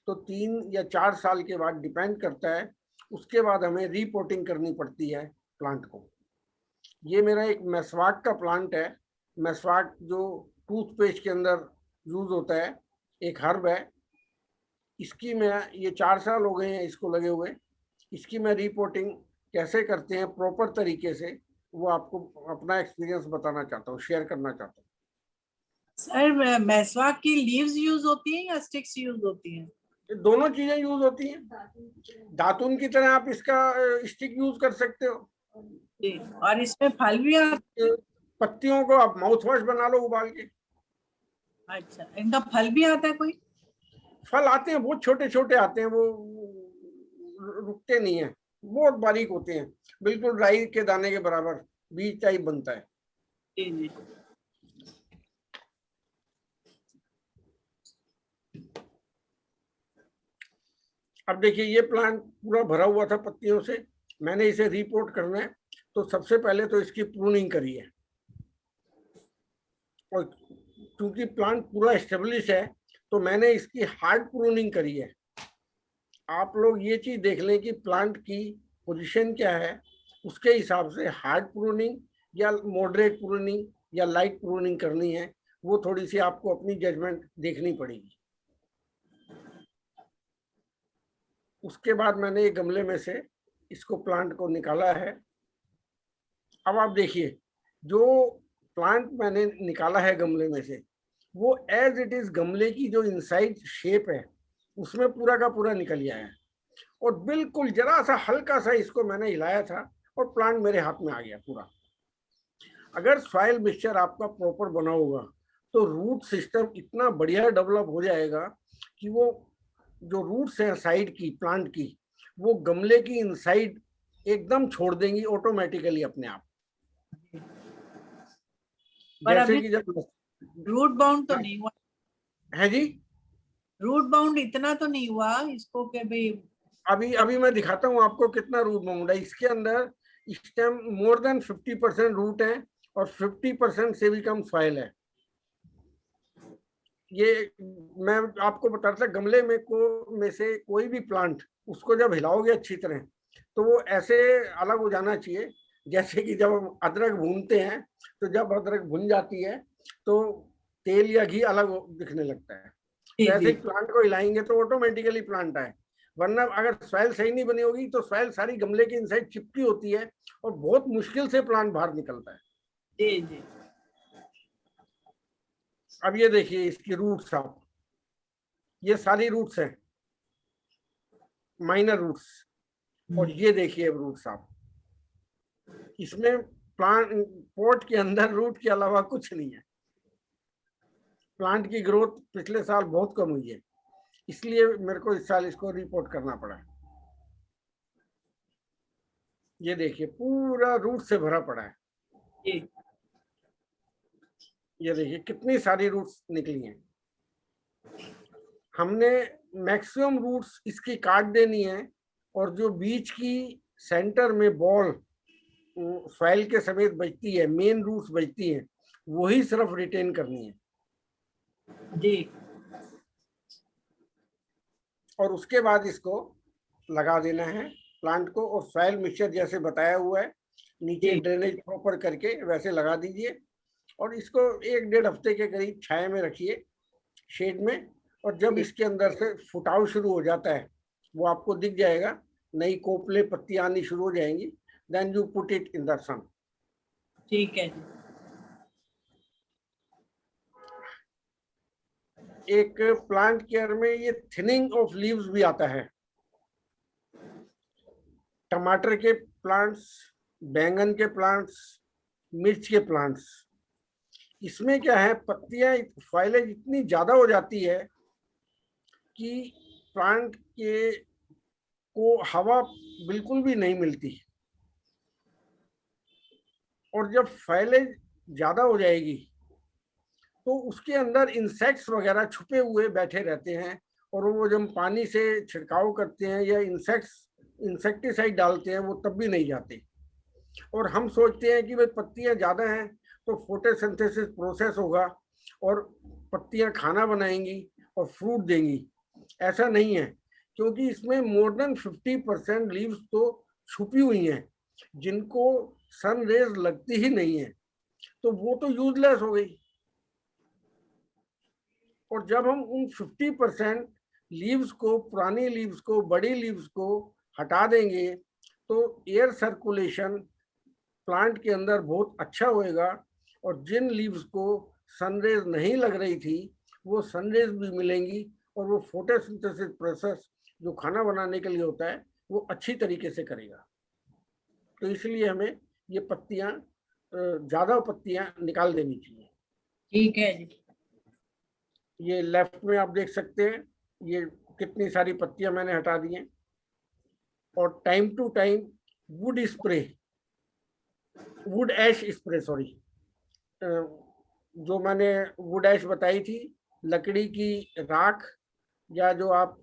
तो 3 या 4 साल के बाद डिपेंड करता है, उसके बाद हमें रिपोर्टिंग करनी पड़ती है प्लांट को। ये मेरा एक मेसवाक का प्लांट है। मेसवाक जो टूथपेस्ट के अंदर यूज होता है, एक हर्ब है। इसकी मैं ये 4 साल हो गए हैं इसको लगे हुए। इसकी मैं रिपोर्टिंग कैसे करते हैं प्रॉपर तरीके से, वो आपको अपना एक्सपीरियंस बताना चाहता हूँ, शेयर करना चाहता हूँ। सर मेसवाक की लीव्स यूज होती हैं या स्टिक्स यूज होती हैं? दोनों चीजें यूज होती हैं। दातुन की तरह आप इसका स्टिक यूज कर सकते हो। जी। और इसमें फल भी आते हैं? पत्तियों को आप माउथ वॉश बना लो उबाल के। अच्छा, इनका फल भी आता है कोई? फल आते हैं, बहुत छोटे छोटे आते हैं, वो रुकते नहीं है, बहुत बारीक होते हैं, बिल्कुल राई के दाने के बराबर बीज टाइप बनता है। जी जी। अब देखिए ये प्लांट पूरा भरा हुआ था पत्तियों से, मैंने इसे रिपोर्ट करना है तो सबसे पहले तो इसकी प्रूनिंग करी है। और क्योंकि प्लांट पूरा एस्टेब्लिश है तो मैंने इसकी हार्ड प्रूनिंग करी है। आप लोग ये चीज देख लें कि प्लांट की पोजीशन क्या है, उसके हिसाब से हार्ड प्रूनिंग या मॉडरेट प्रूनिंग या लाइट प्रूनिंग करनी है, वो थोड़ी सी आपको अपनी जजमेंट देखनी पड़ेगी। उसके बाद मैंने एक गमले में से इसको प्लांट को निकाला है। अब आप देखिए जो प्लांट मैंने निकाला है गमले में से, वो एज इट इज गमले की जो इनसाइड शेप है उसमें पूरा का पूरा निकल गया है और बिल्कुल जरा सा हल्का सा इसको मैंने हिलाया था और प्लांट मेरे हाथ में आ गया पूरा। अगर सॉइल मिक्सचर आपका प्रॉपर बना होगा तो रूट सिस्टम इतना बढ़िया डेवलप हो जाएगा कि वो जो रूट्स हैं साइड की प्लांट की, वो गमले की इनसाइड एकदम छोड़ देंगी ऑटोमेटिकली अपने आप। पर जैसे अभी कि जब रूट बाउंड तो नहीं हुआ है जी, रूट बाउंड इतना तो नहीं हुआ इसको कि भाई। अभी अभी मैं दिखाता हूँ आपको कितना रूट बाउंड है इसके अंदर। स्टेम मोर देन 50% रूट है और 50% से भी कम सॉइल है। ये मैं आपको बता रहा था, गमले में से कोई भी प्लांट उसको जब हिलाओगे अच्छी तरह तो वो ऐसे अलग हो जाना चाहिए, जैसे कि जब हम अदरक भूनते हैं तो जब अदरक भुन जाती है तो तेल या घी अलग दिखने लगता है। तो ऐसे प्लांट को हिलाएंगे तो ऑटोमेटिकली प्लांट आए, वरना अगर सॉइल सही नहीं बनी होगी तो सॉइल सारी गमले के इनसाइड चिपकी होती है और बहुत मुश्किल से प्लांट बाहर निकलता है। जी जी। अब ये देखिए इसकी रूट्स, आप ये सारी रूट्स हैं, माइनर रूट्स, और ये देखिए अब रूट्स आप, इसमें प्लांट पॉट के अंदर रूट के अलावा कुछ नहीं है। प्लांट की ग्रोथ पिछले साल बहुत कम हुई है, इसलिए मेरे को इस साल इसको रिपोर्ट करना पड़ा। ये देखिए पूरा रूट से भरा पड़ा है। ये देखिए कितनी सारी रूट्स निकली हैं। हमने मैक्सिमम रूट्स इसकी काट देनी है, और जो बीच की सेंटर में बॉल सॉइल के समेत बचती है, मेन रूट्स बचती हैं, वही सिर्फ रिटेन करनी है जी। और उसके बाद इसको लगा देना है प्लांट को, और सॉइल मिक्सचर जैसे बताया हुआ है नीचे ड्रेनेज प्रॉपर करके वैसे लगा दीजिए, और इसको 1-1.5 हफ्ते के करीब छाया में रखिए, शेड में। और जब इसके अंदर से फुटाव शुरू हो जाता है, वो आपको दिख जाएगा, नई कोपले पत्तियां आनी शुरू हो जाएंगी, then you put it in the sun. ठीक है। एक प्लांट केयर में ये थिनिंग ऑफ लीव्स भी आता है। टमाटर के प्लांट्स, बैंगन के प्लांट्स, मिर्च के प्लांट्स, इसमें क्या है, पत्तियां फाइलेज इतनी ज्यादा हो जाती है कि प्लांट के को हवा बिल्कुल भी नहीं मिलती, और जब फाइलेज ज्यादा हो जाएगी तो उसके अंदर इंसेक्ट्स वगैरह छुपे हुए बैठे रहते हैं, और वो जब पानी से छिड़काव करते हैं या इंसेक्टिसाइड डालते हैं वो तब भी नहीं जाते। और हम सोचते हैं कि भाई पत्तियां ज्यादा हैं तो फोटोसिंथेसिस प्रोसेस होगा और पत्तियां खाना बनाएंगी और फ्रूट देंगी। ऐसा नहीं है, क्योंकि इसमें मोर देन 50% लीव्स तो छुपी हुई हैं जिनको सन रेज लगती ही नहीं है, तो वो तो यूजलेस हो गई। और जब हम उन 50% लीव्स को, पुरानी लीव्स को, बड़ी लीव्स को हटा देंगे तो एयर सर्कुलेशन प्लांट के अंदर बहुत अच्छा होएगा, और जिन लीव्स को सनरेज नहीं लग रही थी वो सनरेज भी मिलेंगी, और वो फोटोसिंथेसिस प्रोसेस जो खाना बनाने के लिए होता है वो अच्छी तरीके से करेगा। तो इसलिए हमें ये पत्तियां, ज्यादा पत्तियां निकाल देनी चाहिए। ठीक है जी। ये लेफ्ट में आप देख सकते हैं, ये कितनी सारी पत्तियां मैंने हटा दी हैं। और time to time wood spray, wood ash spray, sorry, जो मैंने वुड ऐश बताई थी, लकड़ी की राख, या जो आप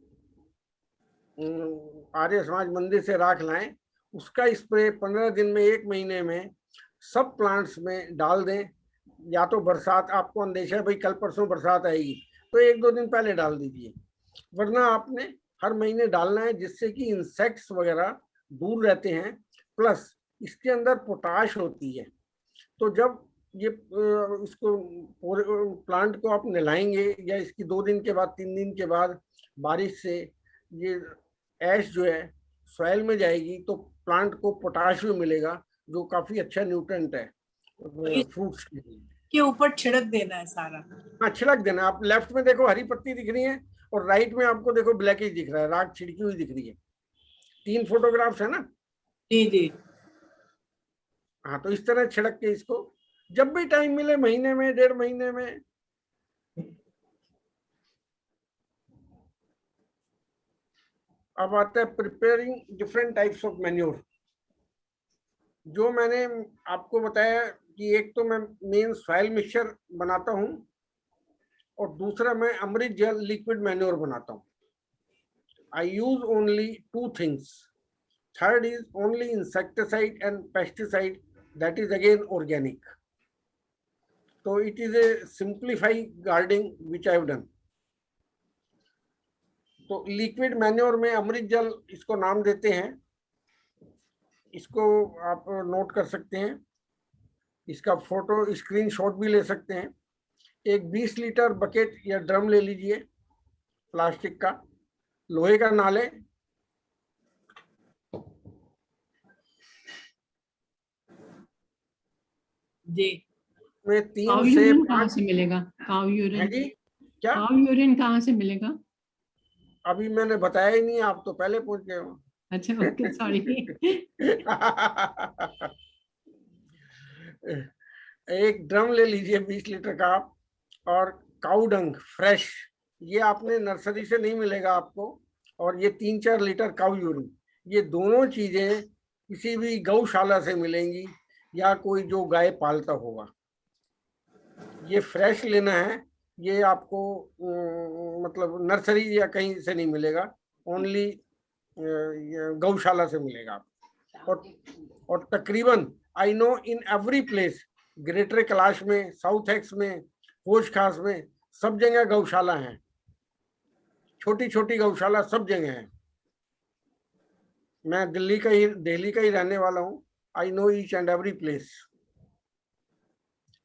आर्य समाज मंदिर से राख लाएं, उसका स्प्रे 15 दिन में, 1 महीने में सब प्लांट्स में डाल दें। या तो बरसात, आपको अंदेशा है भाई कल परसों बरसात आएगी, तो 1-2 दिन पहले डाल दीजिए, वरना आपने हर महीने डालना है, जिससे कि इंसेक्ट्स वगैरह दूर रहते हैं। प्लस इसके अंदर पोटाश होती है, तो जब ये इसको प्लांट को आप नहलाएंगे या इसकी 2 दिन के बाद, 3 दिन के बाद बारिश से ये ऐश जो है सॉइल में जाएगी, तो प्लांट को पोटाश भी मिलेगा, जो काफी अच्छा न्यूट्रेंट है फ्रूट्स के लिए। के ऊपर छिड़क देना है सारा। हाँ, छिड़क देना। आप लेफ्ट में देखो हरी पत्ती दिख रही है, और राइट में आपको देखो ब्लैकिश दिख रहा है, राख छिड़की हुई दिख रही है। 3 फोटोग्राफ्स है ना। जी जी। हाँ, तो इस तरह छिड़क के इसको जब भी टाइम मिले, महीने में, 1.5 महीने में। अब आता है preparing different types of manure. जो मैंने आपको बताया कि एक तो मैं मेन सॉइल मिक्सचर बनाता हूं, और दूसरा मैं अमृत जल लिक्विड मैन्योर बनाता हूं। आई use only 2 things. Third is only insecticide and pesticide, that is again organic. तो it is a simplify gardening which I have done. तो लिक्विड मैन्योर में अमृत जल इसको नाम देते हैं, इसको आप नोट कर सकते हैं, इसका फोटो स्क्रीनशॉट भी ले सकते हैं। एक 20 लीटर बकेट या ड्रम ले लीजिए प्लास्टिक का, लोहे का ना ले। जी। में काउ 3 से यूरिन कहाँ 5 से मिलेगा? काउ है यूरिन, जी। क्या? काउ यूरिन कहाँ से मिलेगा? अभी मैंने बताया ही नहीं, आप तो पहले पूछ गए हो। अच्छा ओके सॉरी। एक ड्रम ले लीजिए 20 लीटर का, और काऊ डंग फ्रेश, ये आपने नर्सरी से नहीं मिलेगा आपको, और ये 3-4 लीटर काऊ यूरिन, ये दोनों चीजें किसी भी गौशाला से मिलेंगी या कोई जो गाय पालता होगा। ये फ्रेश लेना है, ये आपको मतलब नर्सरी या कहीं से नहीं मिलेगा, ओनली गौशाला से मिलेगा। और तकरीबन I know in every place, greater Kailash में, साउथ एक्स में, होश खास में, सब जगह गौशाला है, छोटी छोटी गौशाला सब जगह है। मैं दिल्ली का ही रहने वाला हूँ, I know each and every place.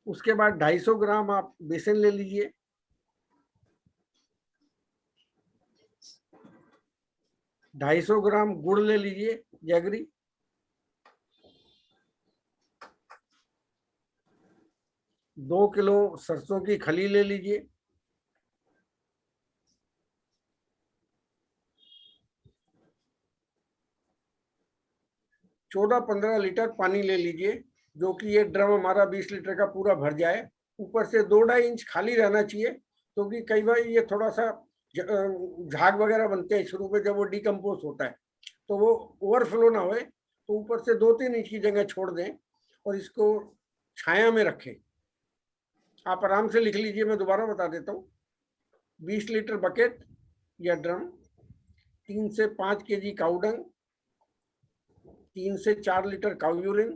उसके बाद 250 ग्राम आप बेसन ले लीजिए, 250 ग्राम गुड़ ले लीजिए जैगरी, 2 किलो सरसों की खली ले लीजिए, 14-15 लीटर पानी ले लीजिए, जो कि ये ड्रम हमारा 20 लीटर का पूरा भर जाए। ऊपर से 2-2.5 इंच खाली रहना चाहिए, क्योंकि कई बार ये थोड़ा सा झाग वगैरह बनते हैं शुरू में, जब वो डिकम्पोज होता है तो वो ओवरफ्लो ना होए, तो ऊपर से 2-3 इंच की जगह छोड़ दें और इसको छाया में रखें। आप आराम से लिख लीजिए, मैं दोबारा बता देता हूँ। 20 लीटर बकेट या ड्रम, 3 से 5 केजी काउडंग, 3 से 4 लीटर काउ यूरिन,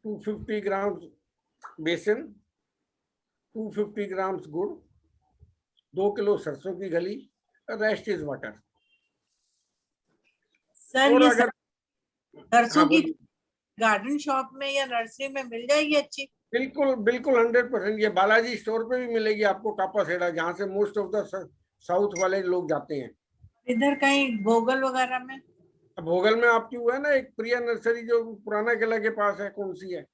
250 ग्राम बेसन, 250 ग्राम गुड़, 2 किलो सरसों की गली, रेस्ट इज वाटर। सर और ये अगर सरसों की बोलिए। गार्डन शॉप में या नर्सरी में मिल जाएगी अच्छी? बिल्कुल बिल्कुल 100%। ये बालाजी स्टोर पे भी मिलेगी आपको, कापासेड़ा, जहाँ से मोस्ट ऑफ द साउथ वाले लोग जाते हैं। इधर कहीं भोगल वगैरह में? भोगल में आपकी हुआ है ना एक प्रिया नर्सरी, जो पुराना किला के पास है, कौन सी है?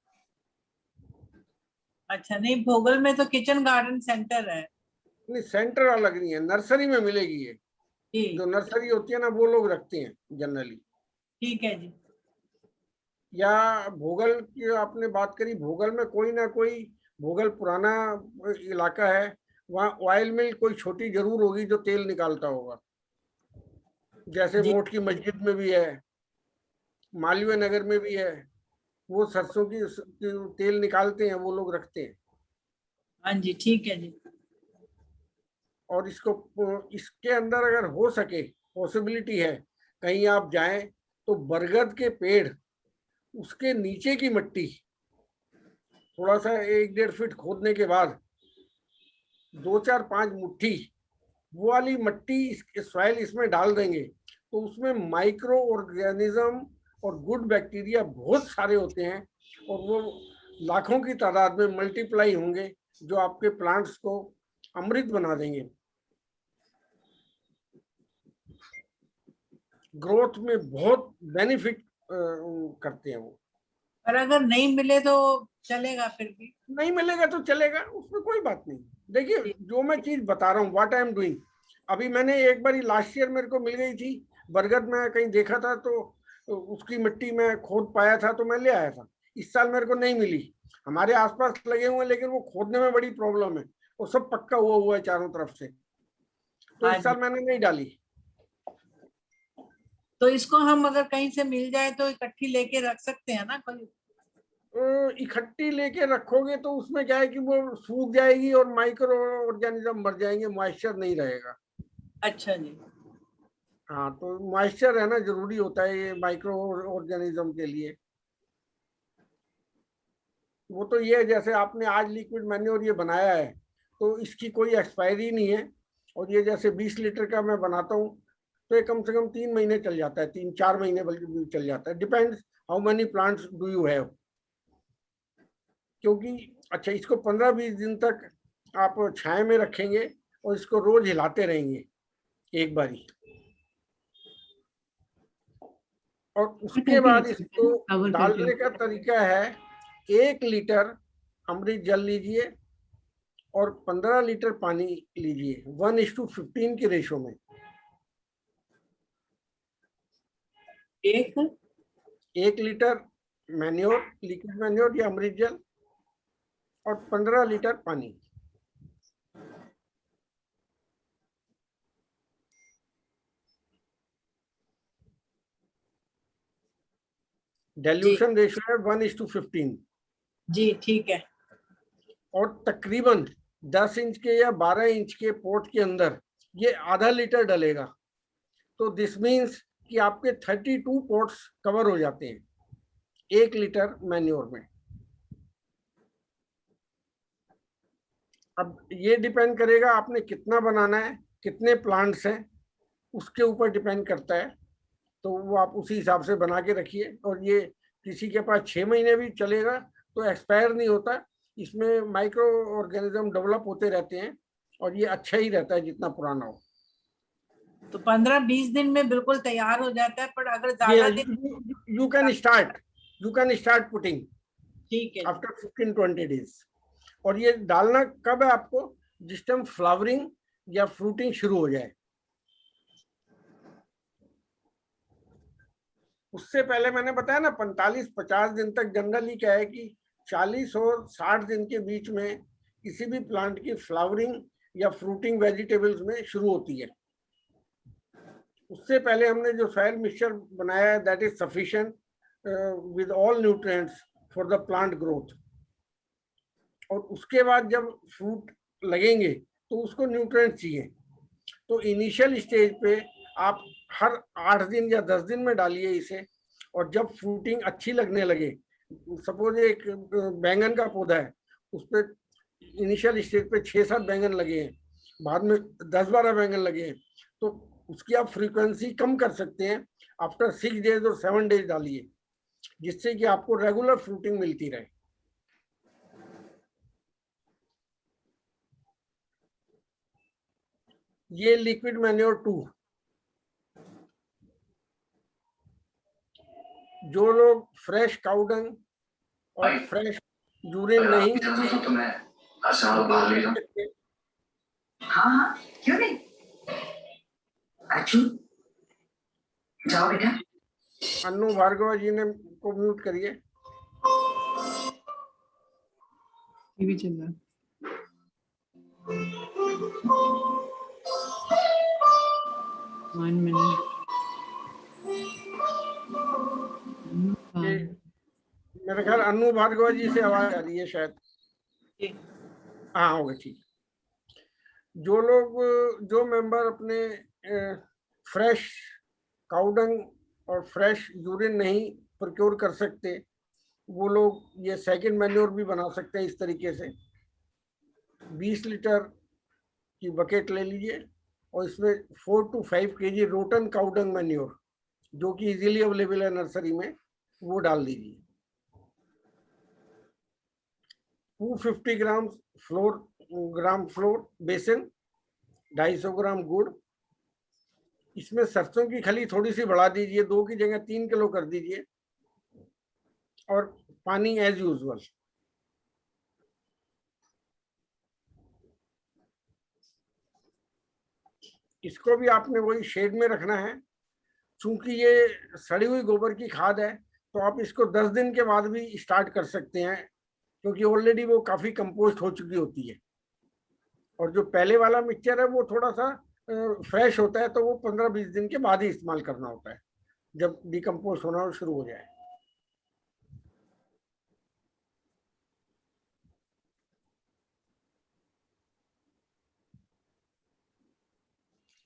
अच्छा नहीं, भोगल में तो किचन गार्डन सेंटर है। नहीं, सेंटर अलग नहीं है, नर्सरी में मिलेगी ये। ठीक, जो नर्सरी होती है ना, वो लोग रखते हैं जनरली। ठीक है जी। या भोगल की आपने बात करी, भोगल में कोई ना कोई, भोगल पुराना इलाका है, वहाँ ऑयल मिल कोई छोटी जरूर होगी जो तेल निकालता होगा, जैसे जी। मोट की मस्जिद में भी है, मालवीय नगर में भी है, वो सरसों की तेल निकालते हैं, वो लोग रखते हैं। हाँ जी, ठीक है जी। और इसको, इसके अंदर अगर हो सके, पॉसिबिलिटी है कहीं आप जाएं तो बरगद के पेड़, उसके नीचे की मिट्टी थोड़ा सा 1-1.5 फीट खोदने के बाद 2-4-5 मुट्ठी वो वाली मिट्टी सॉइल इसमें डाल देंगे, तो उसमें माइक्रो ऑर्गेनिज्म और गुड बैक्टीरिया बहुत सारे होते हैं, और वो लाखों की तादाद में मल्टीप्लाई होंगे, जो आपके प्लांट्स को अमृत बना देंगे। ग्रोथ में बहुत बेनिफिट करते हैं वो। और अगर नहीं मिले तो चलेगा? फिर भी नहीं मिलेगा तो चलेगा, उसमें कोई बात नहीं। देखिए, जो मैं चीज बता रहा हूँ, व्हाट आई एम डूइंग, अभी मैंने एक बार लास्ट ईयर मेरे को मिल गई थी बरगद में, कहीं देखा था तो उसकी मिट्टी में खोद पाया था, तो मैं ले आया था। इस साल मेरे को नहीं मिली। हमारे आसपास लगे हुए हैं, लेकिन वो खोदने में बड़ी प्रॉब्लम है, वो सब पक्का हुआ है चारों तरफ से, तो हाँ इस साल जी। मैंने नहीं डाली। तो इसको हम अगर कहीं से मिल जाए तो इकट्ठी लेके रख सकते हैं ना कोई? इकट्ठी लेके रखोगे तो उसमें क्या है कि वो सूख जाएगी और माइक्रो ऑर्गेनिज्म मर जाएंगे, मॉइस्चर नहीं रहेगा। अच्छा जी। हाँ, तो मॉइस्चर रहना जरूरी होता है ये माइक्रो ऑर्गेनिज्म के लिए। वो तो ये है, जैसे आपने आज लिक्विड मैन्योर ये बनाया है तो इसकी कोई एक्सपायरी नहीं है, और ये जैसे 20 लीटर का मैं बनाता हूँ तो ये कम से कम 3 महीने चल जाता है, 3-4 महीने बल्कि भी चल जाता है, depends how many plants do you have. क्योंकि अच्छा, इसको 15-20 दिन तक आप छाया में रखेंगे और इसको रोज हिलाते रहेंगे एक बारी, और उसके बाद इसको डालने का तरीका है 1 लीटर अमृत जल लीजिए और 15 लीटर पानी लीजिए, 1:15 के रेशो में। 1 लीटर मैन्योर, लिक्विड मैन्योर या अमृत जल और 15 लीटर पानी। डाइल्यूशन रेशो है 1:15। जी ठीक है। और तकरीबन 10 इंच के या 12 इंच के पोर्ट के अंदर ये आधा लीटर डलेगा, तो दिस मीन्स कि आपके 32 पोर्ट्स कवर हो जाते हैं 1 लीटर मैन्योर में। अब ये डिपेंड करेगा आपने कितना बनाना है, कितने प्लांट्स हैं, उसके ऊपर डिपेंड करता है, तो वो आप उसी हिसाब से बना के रखिए। और ये किसी के पास 6 महीने भी चलेगा तो एक्सपायर नहीं होता, इसमें माइक्रो ऑर्गेनिज्म डेवलप होते रहते हैं और ये अच्छा ही रहता है जितना पुराना हो। तो 15-20 दिन में बिल्कुल तैयार हो जाता है, पर अगर ज्यादा दिन यू कैन स्टार्ट पुटिंग ठीक है आफ्टर 15-20 डेज। और ये डालना कब है आपको, जिस टाइम फ्लावरिंग या फ्रूटिंग शुरू हो जाए, उससे पहले मैंने बताया ना 45-50 दिन तक जनरली क्या है कि 40 और 60 दिन के बीच में किसी भी प्लांट की फ्लावरिंग या फ्रूटिंग वेजिटेबल्स में शुरू होती है। उससे पहले हमने जो सॉइल मिक्सचर बनाया है that is sufficient with all nutrients for the plant growth. और उसके बाद जब फ्रूट लगेंगे तो उसको न्यूट्रिएंट्स चाहिए, तो इनिशियल स्टेज पे आप हर 8 दिन या 10 दिन में डालिए इसे। और जब फ्रूटिंग अच्छी लगने लगे, सपोज एक बैंगन का पौधा है, उस पर इनिशियल स्टेज पे 6-7 बैंगन लगे हैं, बाद में 10-12 बैंगन लगे हैं, तो उसकी आप फ्रीक्वेंसी कम कर सकते हैं, आफ्टर 6 डेज और 7 डेज डालिए, जिससे कि आपको रेगुलर फ्रूटिंग मिलती रहे। ये लिक्विड मैन्योर 2, जो लोग फ्रेश काउडंग और फ्रेश यूरिन नहीं तो मैं हर साल भाग ले लूं। हाँ क्यों नहीं, अच्छू जाओ बेटा। अन्नू भार्गव जी ने को म्यूट करिए। टीवी चल रहा है। One minute. मेरे ख्याल अन्नू भार्गव जी से आवाज आ रही है शायद। हाँ होगा ठीक। जो लोग, जो मेंबर अपने फ्रेश काउडंग और फ्रेश यूरिन नहीं प्रोक्योर कर सकते, वो लोग ये सेकंड मैन्योर भी बना सकते हैं इस तरीके से। 20 लीटर की बकेट ले लीजिए और इसमें 4 to 5 kg rotten cow dung manure, जो कि इजीली अवेलेबल है नर्सरी में, वो डाल दीजिए। 250 ग्राम फ्लोर बेसन, 250 ग्राम गुड़, इसमें सरसों की खली थोड़ी सी बढ़ा दीजिए, 2 की जगह 3 किलो कर दीजिए, और पानी एज यूजुअल। इसको भी आपने वही शेड में रखना है। चूंकि ये सड़ी हुई गोबर की खाद है तो आप इसको 10 दिन के बाद भी स्टार्ट कर सकते हैं, क्योंकि ऑलरेडी वो काफी कंपोस्ट हो चुकी होती है। और जो पहले वाला मिक्सचर है वो थोड़ा सा फ्रेश होता है, तो वो 15-20 दिन के बाद ही इस्तेमाल करना होता है, जब डिकम्पोज होना शुरू हो जाए।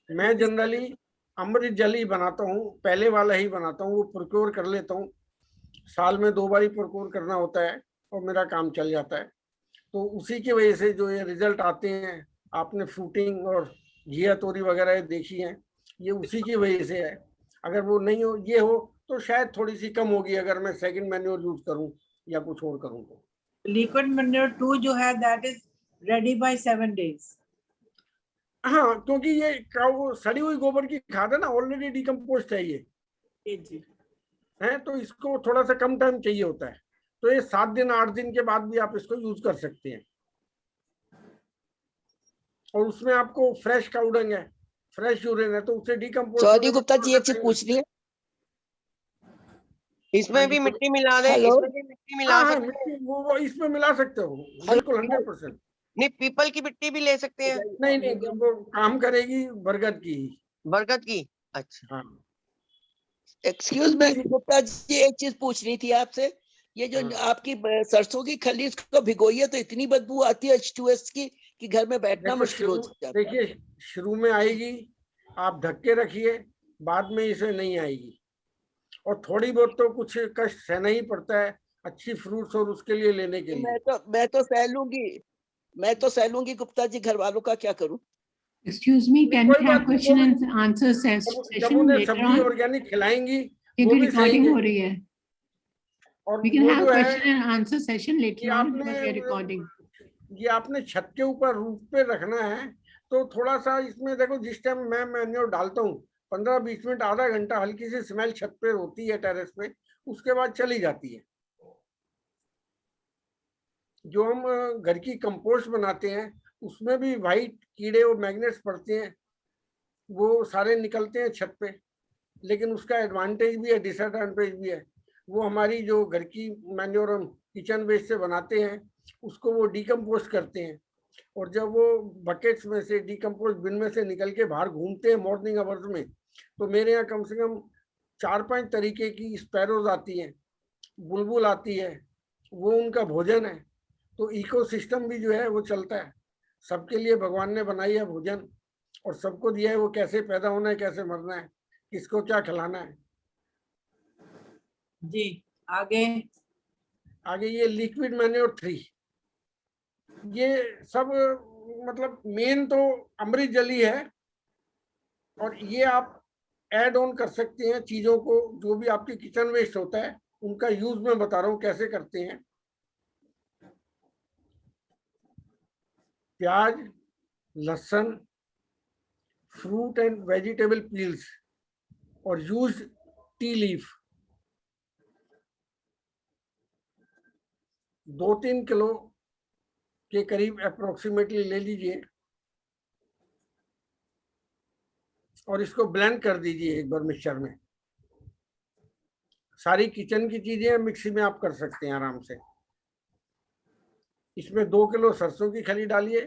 मैं जनरली अमृत जल ही बनाता हूँ, पहले वाला ही बनाता हूँ, वो प्रोक्योर कर लेता हूँ, साल में 2 बार ही प्रोक्योर करना होता है, और मेरा काम चल जाता है। तो उसी की वजह से जो ये रिजल्ट आते हैं, आपने फ्रूटिंग और घिया तोरी वगैरह देखी हैं, ये उसी की वजह से है। अगर वो नहीं हो, ये हो, तो शायद थोड़ी सी कम होगी अगर मैं सेकंड मैन्योर यूज करूं या कुछ और करूं तो। लिक्विड मैन्योर 2 जो है that is ready bye 7 days। हाँ, क्योंकि ये वो सड़ी हुई गोबर की खाद है ना, ऑलरेडी डिकम्पोस्ट है ये जी है, तो इसको थोड़ा सा कम टाइम चाहिए होता है। तो ये 7 दिन 8 दिन के बाद भी आप इसको यूज कर सकते हैं। और उसमें आपको फ्रेश काउडंग है, फ्रेश यूरिन है, तो उससे डिकम्पोज। सॉरी गुप्ता जी, एक चीज पूछनी है, इसमें भी मिट्टी मिला दे, हेलो? इसमें भी मिट्टी मिला हाँ, सकते हैं? मिट्टी वो इसमें मिला सकते हो, बिल्कुल 100%। नहीं, पीपल की मिट्टी भी ले सकते हैं? नहीं नहीं, वो काम करेगी बरगद की ही। बरगद की? अच्छा। हाँ एक्सक्यूज मी गुप्ता जी, एक चीज पूछनी थी आपसे। ये जो हाँ। आपकी सरसों की खली इसको भिगोई है तो इतनी बदबू आती है H2S की कि घर में बैठना देखो, मुश्किल हो जाता है। देखिए शुरू में आएगी, आप ढक के रखिए, बाद में इसे नहीं आएगी। और थोड़ी बहुत तो कुछ कष्ट सहना ही पड़ता है अच्छी फ्रूट्स और उसके लिए लेने के लिए। मैं तो सह लूंगी गुप्ता जी, घर वालों का क्या करूं? Excuse me, can we कोई have बात नहीं, question वो and answer जब session उन्हें later सब्जी on? ऑर्गेनिक खिलाएंगी वो क्योंकि भी सही रिकॉर्डिंग है। हो रही है। और We can वो have जो है question and answer session कि later on because we are आपने recording. ये आपने छत के ऊपर रूफ पे रखना है, तो थोड़ा सा इसमें देखो, जिस टाइम मैं मैन्योर डालता हूँ 15-20 मिनट आधा घंटा हल्की सी स्मेल छत पे होती है टेरेस पे, उसके बाद चली जाती है। जो हम घर की कंपोस्ट बनाते हैं उसमें भी वाइट कीड़े और मैग्नेट्स पड़ते हैं, वो सारे निकलते हैं छत पे। लेकिन उसका एडवांटेज भी है, डिसएडवांटेज भी है। वो हमारी जो घर की मैन्योर हम किचन वेस्ट से बनाते हैं उसको वो डिकम्पोस्ट करते हैं, और जब वो बकेट्स में से डिकम्पोस्ट बिन में से निकल के बाहर घूमते हैं मॉर्निंग आवर्स में, तो मेरे यहाँ कम से कम 4-5 तरीके की स्पैरोज आती हैं, बुलबुल आती है, वो उनका भोजन है। तो इकोसिस्टम भी जो है वो चलता है। सबके लिए भगवान ने बनाई है भोजन, और सबको दिया है वो कैसे पैदा होना है, कैसे मरना है, किसको क्या खिलाना है। जी आगे आगे ये लिक्विड मैन्योर 3, ये सब मतलब मेन तो अमृत जल ही है, और ये आप ऐड ऑन कर सकते हैं चीजों को, जो भी आपके किचन वेस्ट होता है उनका यूज मैं बता रहा हूँ कैसे करते हैं। प्याज, लहसुन, फ्रूट एंड वेजिटेबल पील्स और यूज्ड टी लीफ 2-3 किलो के करीब अप्रोक्सीमेटली ले लीजिए, और इसको ब्लेंड कर दीजिए एक बार मिक्सचर में। सारी किचन की चीजें मिक्सी में आप कर सकते हैं आराम से। इसमें 2 किलो सरसों की खली डालिए,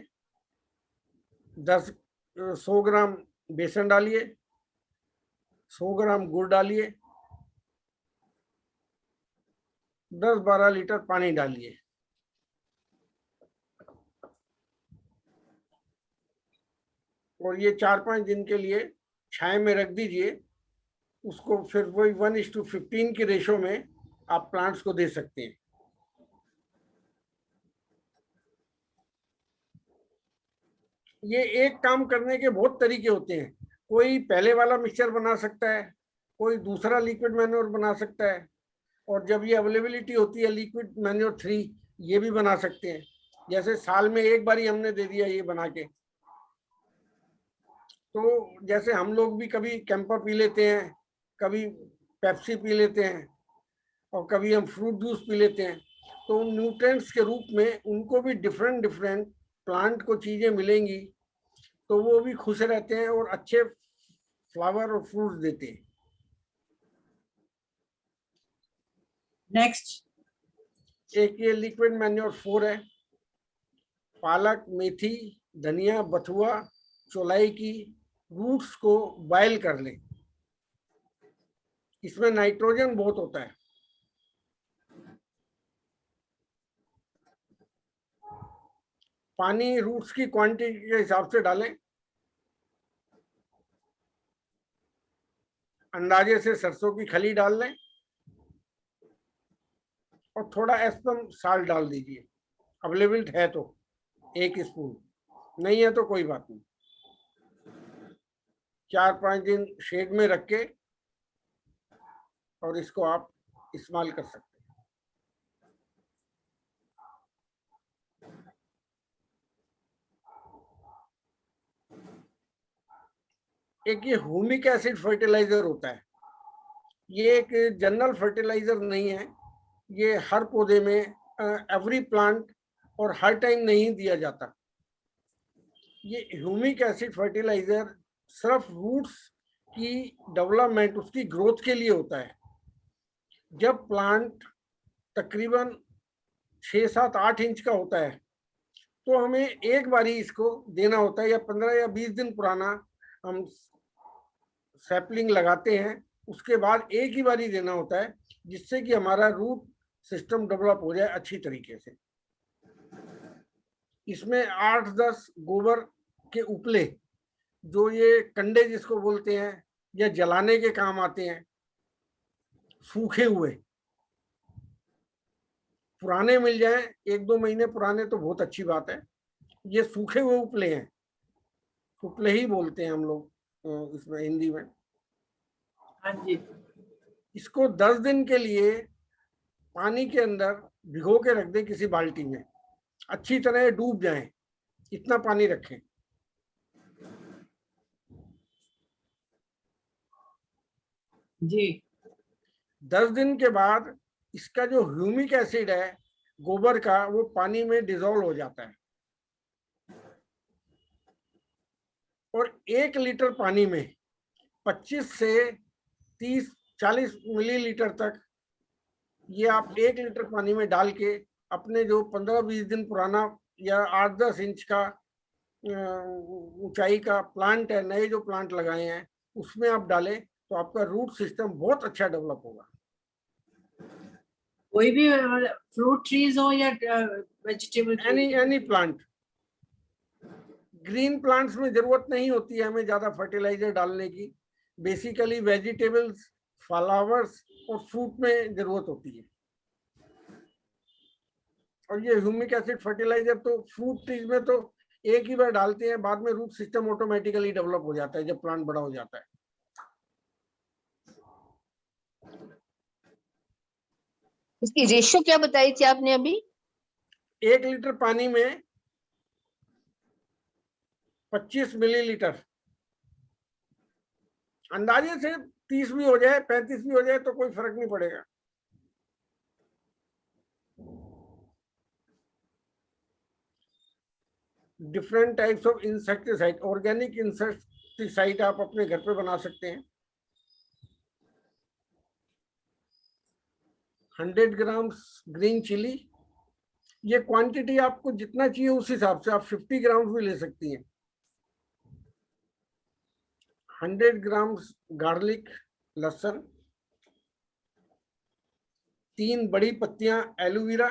100 ग्राम बेसन डालिए, 100 ग्राम गुड़ डालिए, 10-12 लीटर पानी डालिए। और ये 4-5 दिन के लिए छाया में रख दीजिए। उसको फिर वही 1:15 की रेशो में आप प्लांट्स को दे सकते हैं। ये एक काम करने के बहुत तरीके होते हैं। कोई पहले वाला मिक्सचर बना सकता है, कोई दूसरा लिक्विड मैन्योर बना सकता है, और जब ये अवेलेबिलिटी होती है लिक्विड मैन्योर 3, ये भी बना सकते हैं। जैसे साल में एक बार ही हमने दे दिया ये बना के, तो जैसे हम लोग भी कभी कैंपा पी लेते हैं, कभी पेप्सी पी लेते हैं, और कभी हम फ्रूट जूस पी लेते हैं, तो न्यूट्रिएंट्स के रूप में उनको भी डिफरेंट डिफरेंट प्लांट को चीजें मिलेंगी, तो वो भी खुश रहते हैं और अच्छे फ्लावर और फ्रूट्स देते हैं। नेक्स्ट एक ये लिक्विड मैन्योर 4 है। पालक, मेथी, धनिया, बथुआ, चौलाई की रूट्स को बॉयल कर लें। इसमें नाइट्रोजन बहुत होता है। पानी रूट्स की क्वांटिटी के हिसाब से डालें। अंदाजे से सरसों की खली डाल लें, और थोड़ा एस्पम साल्ट डाल दीजिए, अवेलेबल है तो 1 स्पून, नहीं है तो कोई बात नहीं। 4-5 दिन शेड में रख के और इसको आप इस्तेमाल कर सकते हैं। एक ये ह्यूमिक एसिड फर्टिलाइजर होता है, ये एक जनरल फर्टिलाइजर नहीं है, ये हर पौधे में एवरी प्लांट और हर टाइम नहीं दिया जाता। ये ह्यूमिक एसिड फर्टिलाइजर सिर्फ रूट्स की डेवलपमेंट, उसकी ग्रोथ के लिए होता है। जब प्लांट तकरीबन 6-7-8 इंच का होता है तो हमें एक बारी इसको देना होता है, या 15 या 20 दिन पुराना हम सैपलिंग लगाते हैं, उसके बाद एक ही बारी देना होता है, जिससे कि हमारा रूट सिस्टम डेवलप हो जाए अच्छी तरीके से। इसमें 8-10 गोबर के उपले, जो ये कंडे जिसको बोलते हैं या जलाने के काम आते हैं, सूखे हुए, पुराने मिल जाए 1-2 महीने पुराने तो बहुत अच्छी बात है। ये सूखे हुए उपले हैं, उपले ही बोलते हैं हम लोग इसमें हिंदी में। हाँ जी। इसको 10 दिन के लिए पानी के अंदर भिगो के रख दें किसी बाल्टी में, अच्छी तरह डूब जाएं, इतना पानी रखें। जी। 10 दिन के बाद इसका जो ह्यूमिक एसिड है गोबर का, वो पानी में डिसॉल्व हो जाता है और 1 लीटर पानी में 25 से 30-40 मिलीलीटर तक ये आप 1 लीटर पानी में डाल के अपने जो 15-20 दिन पुराना या 8-10 इंच का ऊंचाई का प्लांट है, नए जो प्लांट लगाए हैं, उसमें आप डालें तो आपका रूट सिस्टम बहुत अच्छा डेवलप होगा। कोई भी फ्रूट ट्रीज हो या vegetable, any plant. Green plants में जरूरत नहीं होती है हमें ज्यादा फर्टिलाइजर डालने की, बेसिकली वेजिटेबल्स, फ्लावर्स और फ्रूट में जरूरत होती है। और ये ह्यूमिक एसिड फर्टिलाइजर तो फ्रूट ट्रीज में तो एक ही बार डालते हैं, बाद में रूट सिस्टम ऑटोमेटिकली डेवलप हो जाता है जब प्लांट बड़ा हो जाता है। इसकी रेशियो क्या बताई थी आपने अभी? 1 लीटर पानी में 25 मिलीलीटर, अंदाजे से 30 भी हो जाए 35 भी हो जाए तो कोई फर्क नहीं पड़ेगा। Different types of insecticide, organic insecticide आप अपने घर पे बना सकते हैं। 100 ग्राम ग्रीन चिली, ये क्वांटिटी आपको जितना चाहिए उस हिसाब से आप 50 ग्राम भी ले सकती हैं। 100 ग्राम गार्लिक, लहसुन, 3 बड़ी पत्तियां एलोवेरा,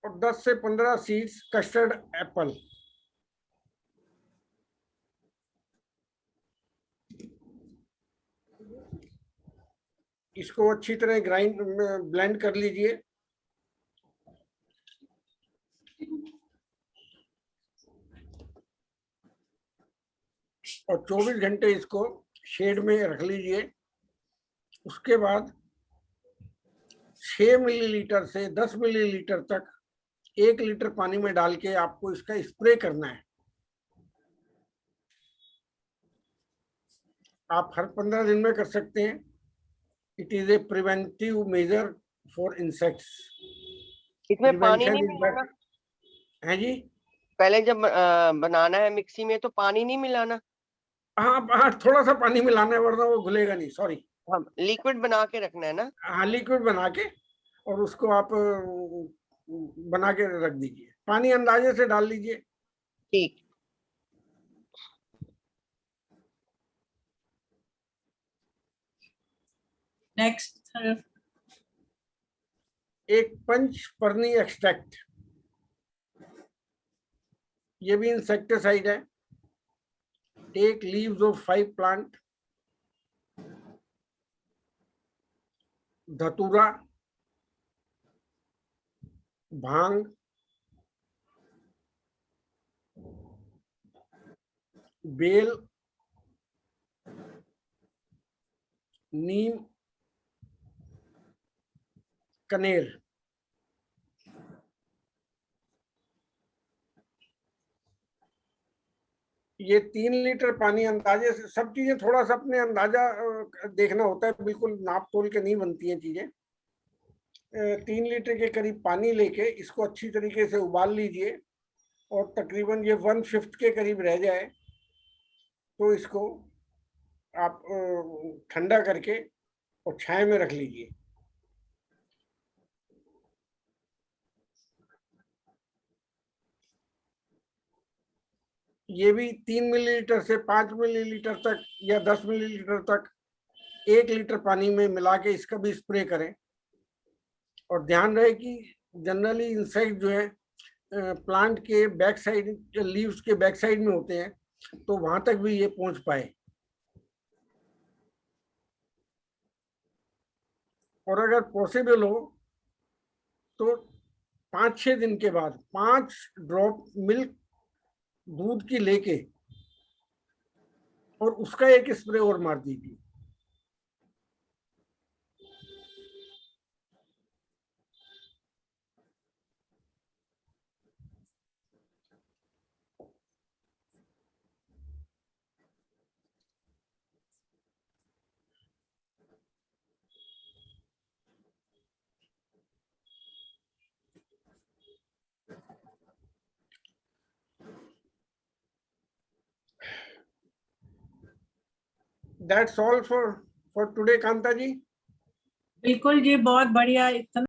और 10 से 15 सीड्स कस्टर्ड एप्पल। इसको अच्छी तरह ब्लेंड कर लीजिए। और 24 घंटे इसको शेड में रख लीजिए। उसके बाद 6 मिलीलीटर से 10 मिलीलीटर तक 1 लीटर पानी में डाल के आपको इसका स्प्रे करना है। आप हर 15 दिन में कर सकते हैं। It is a preventive measure for insects. इसमें पानी नहीं मिलाना है जी? पहले जब बनाना है मिक्सी में तो पानी नहीं मिलाना? हाँ, थोड़ा सा पानी मिलाना है वरना वो घुलेगा नहीं। सॉरी, हाँ, लिक्विड बना के रखना है ना? हाँ, लिक्विड बना के और उसको आप बना के रख दीजिए। पानी अंदाजे से डाल लीजिए। ठीक। नेक्स्ट, एक पंचपर्णी एक्सट्रैक्ट, ये भी इंसेक्टिसाइड है। टेक लीव्स ऑफ 5 प्लांट, धतूरा, भांग, बेल, नीम, कनेर। ये 3 लीटर पानी अंदाजे से, सब चीजें थोड़ा सा अपने अंदाजा देखना होता है, बिल्कुल नाप तोल के नहीं बनती हैं चीजें। 3 लीटर के करीब पानी लेके इसको अच्छी तरीके से उबाल लीजिए और तकरीबन ये 1/5 के करीब रह जाए तो इसको आप ठंडा करके और छाया में रख लीजिए। ये भी 3 मिलीलीटर से 5 मिलीलीटर तक या 10 मिलीलीटर तक 1 लीटर पानी में मिला के इसका भी स्प्रे करें। और ध्यान रहे कि जनरली इंसेक्ट जो है प्लांट के बैक साइड, लीव्स के बैक साइड में होते हैं, तो वहां तक भी ये पहुंच पाए। और अगर पॉसिबल हो तो 5-6 दिन के बाद 5 ड्रॉप मिल्क दूध की लेके और उसका एक स्प्रे और मार दीजिए। That's all for today, Kanta जी। बिल्कुल जी, बहुत बढ़िया। इतना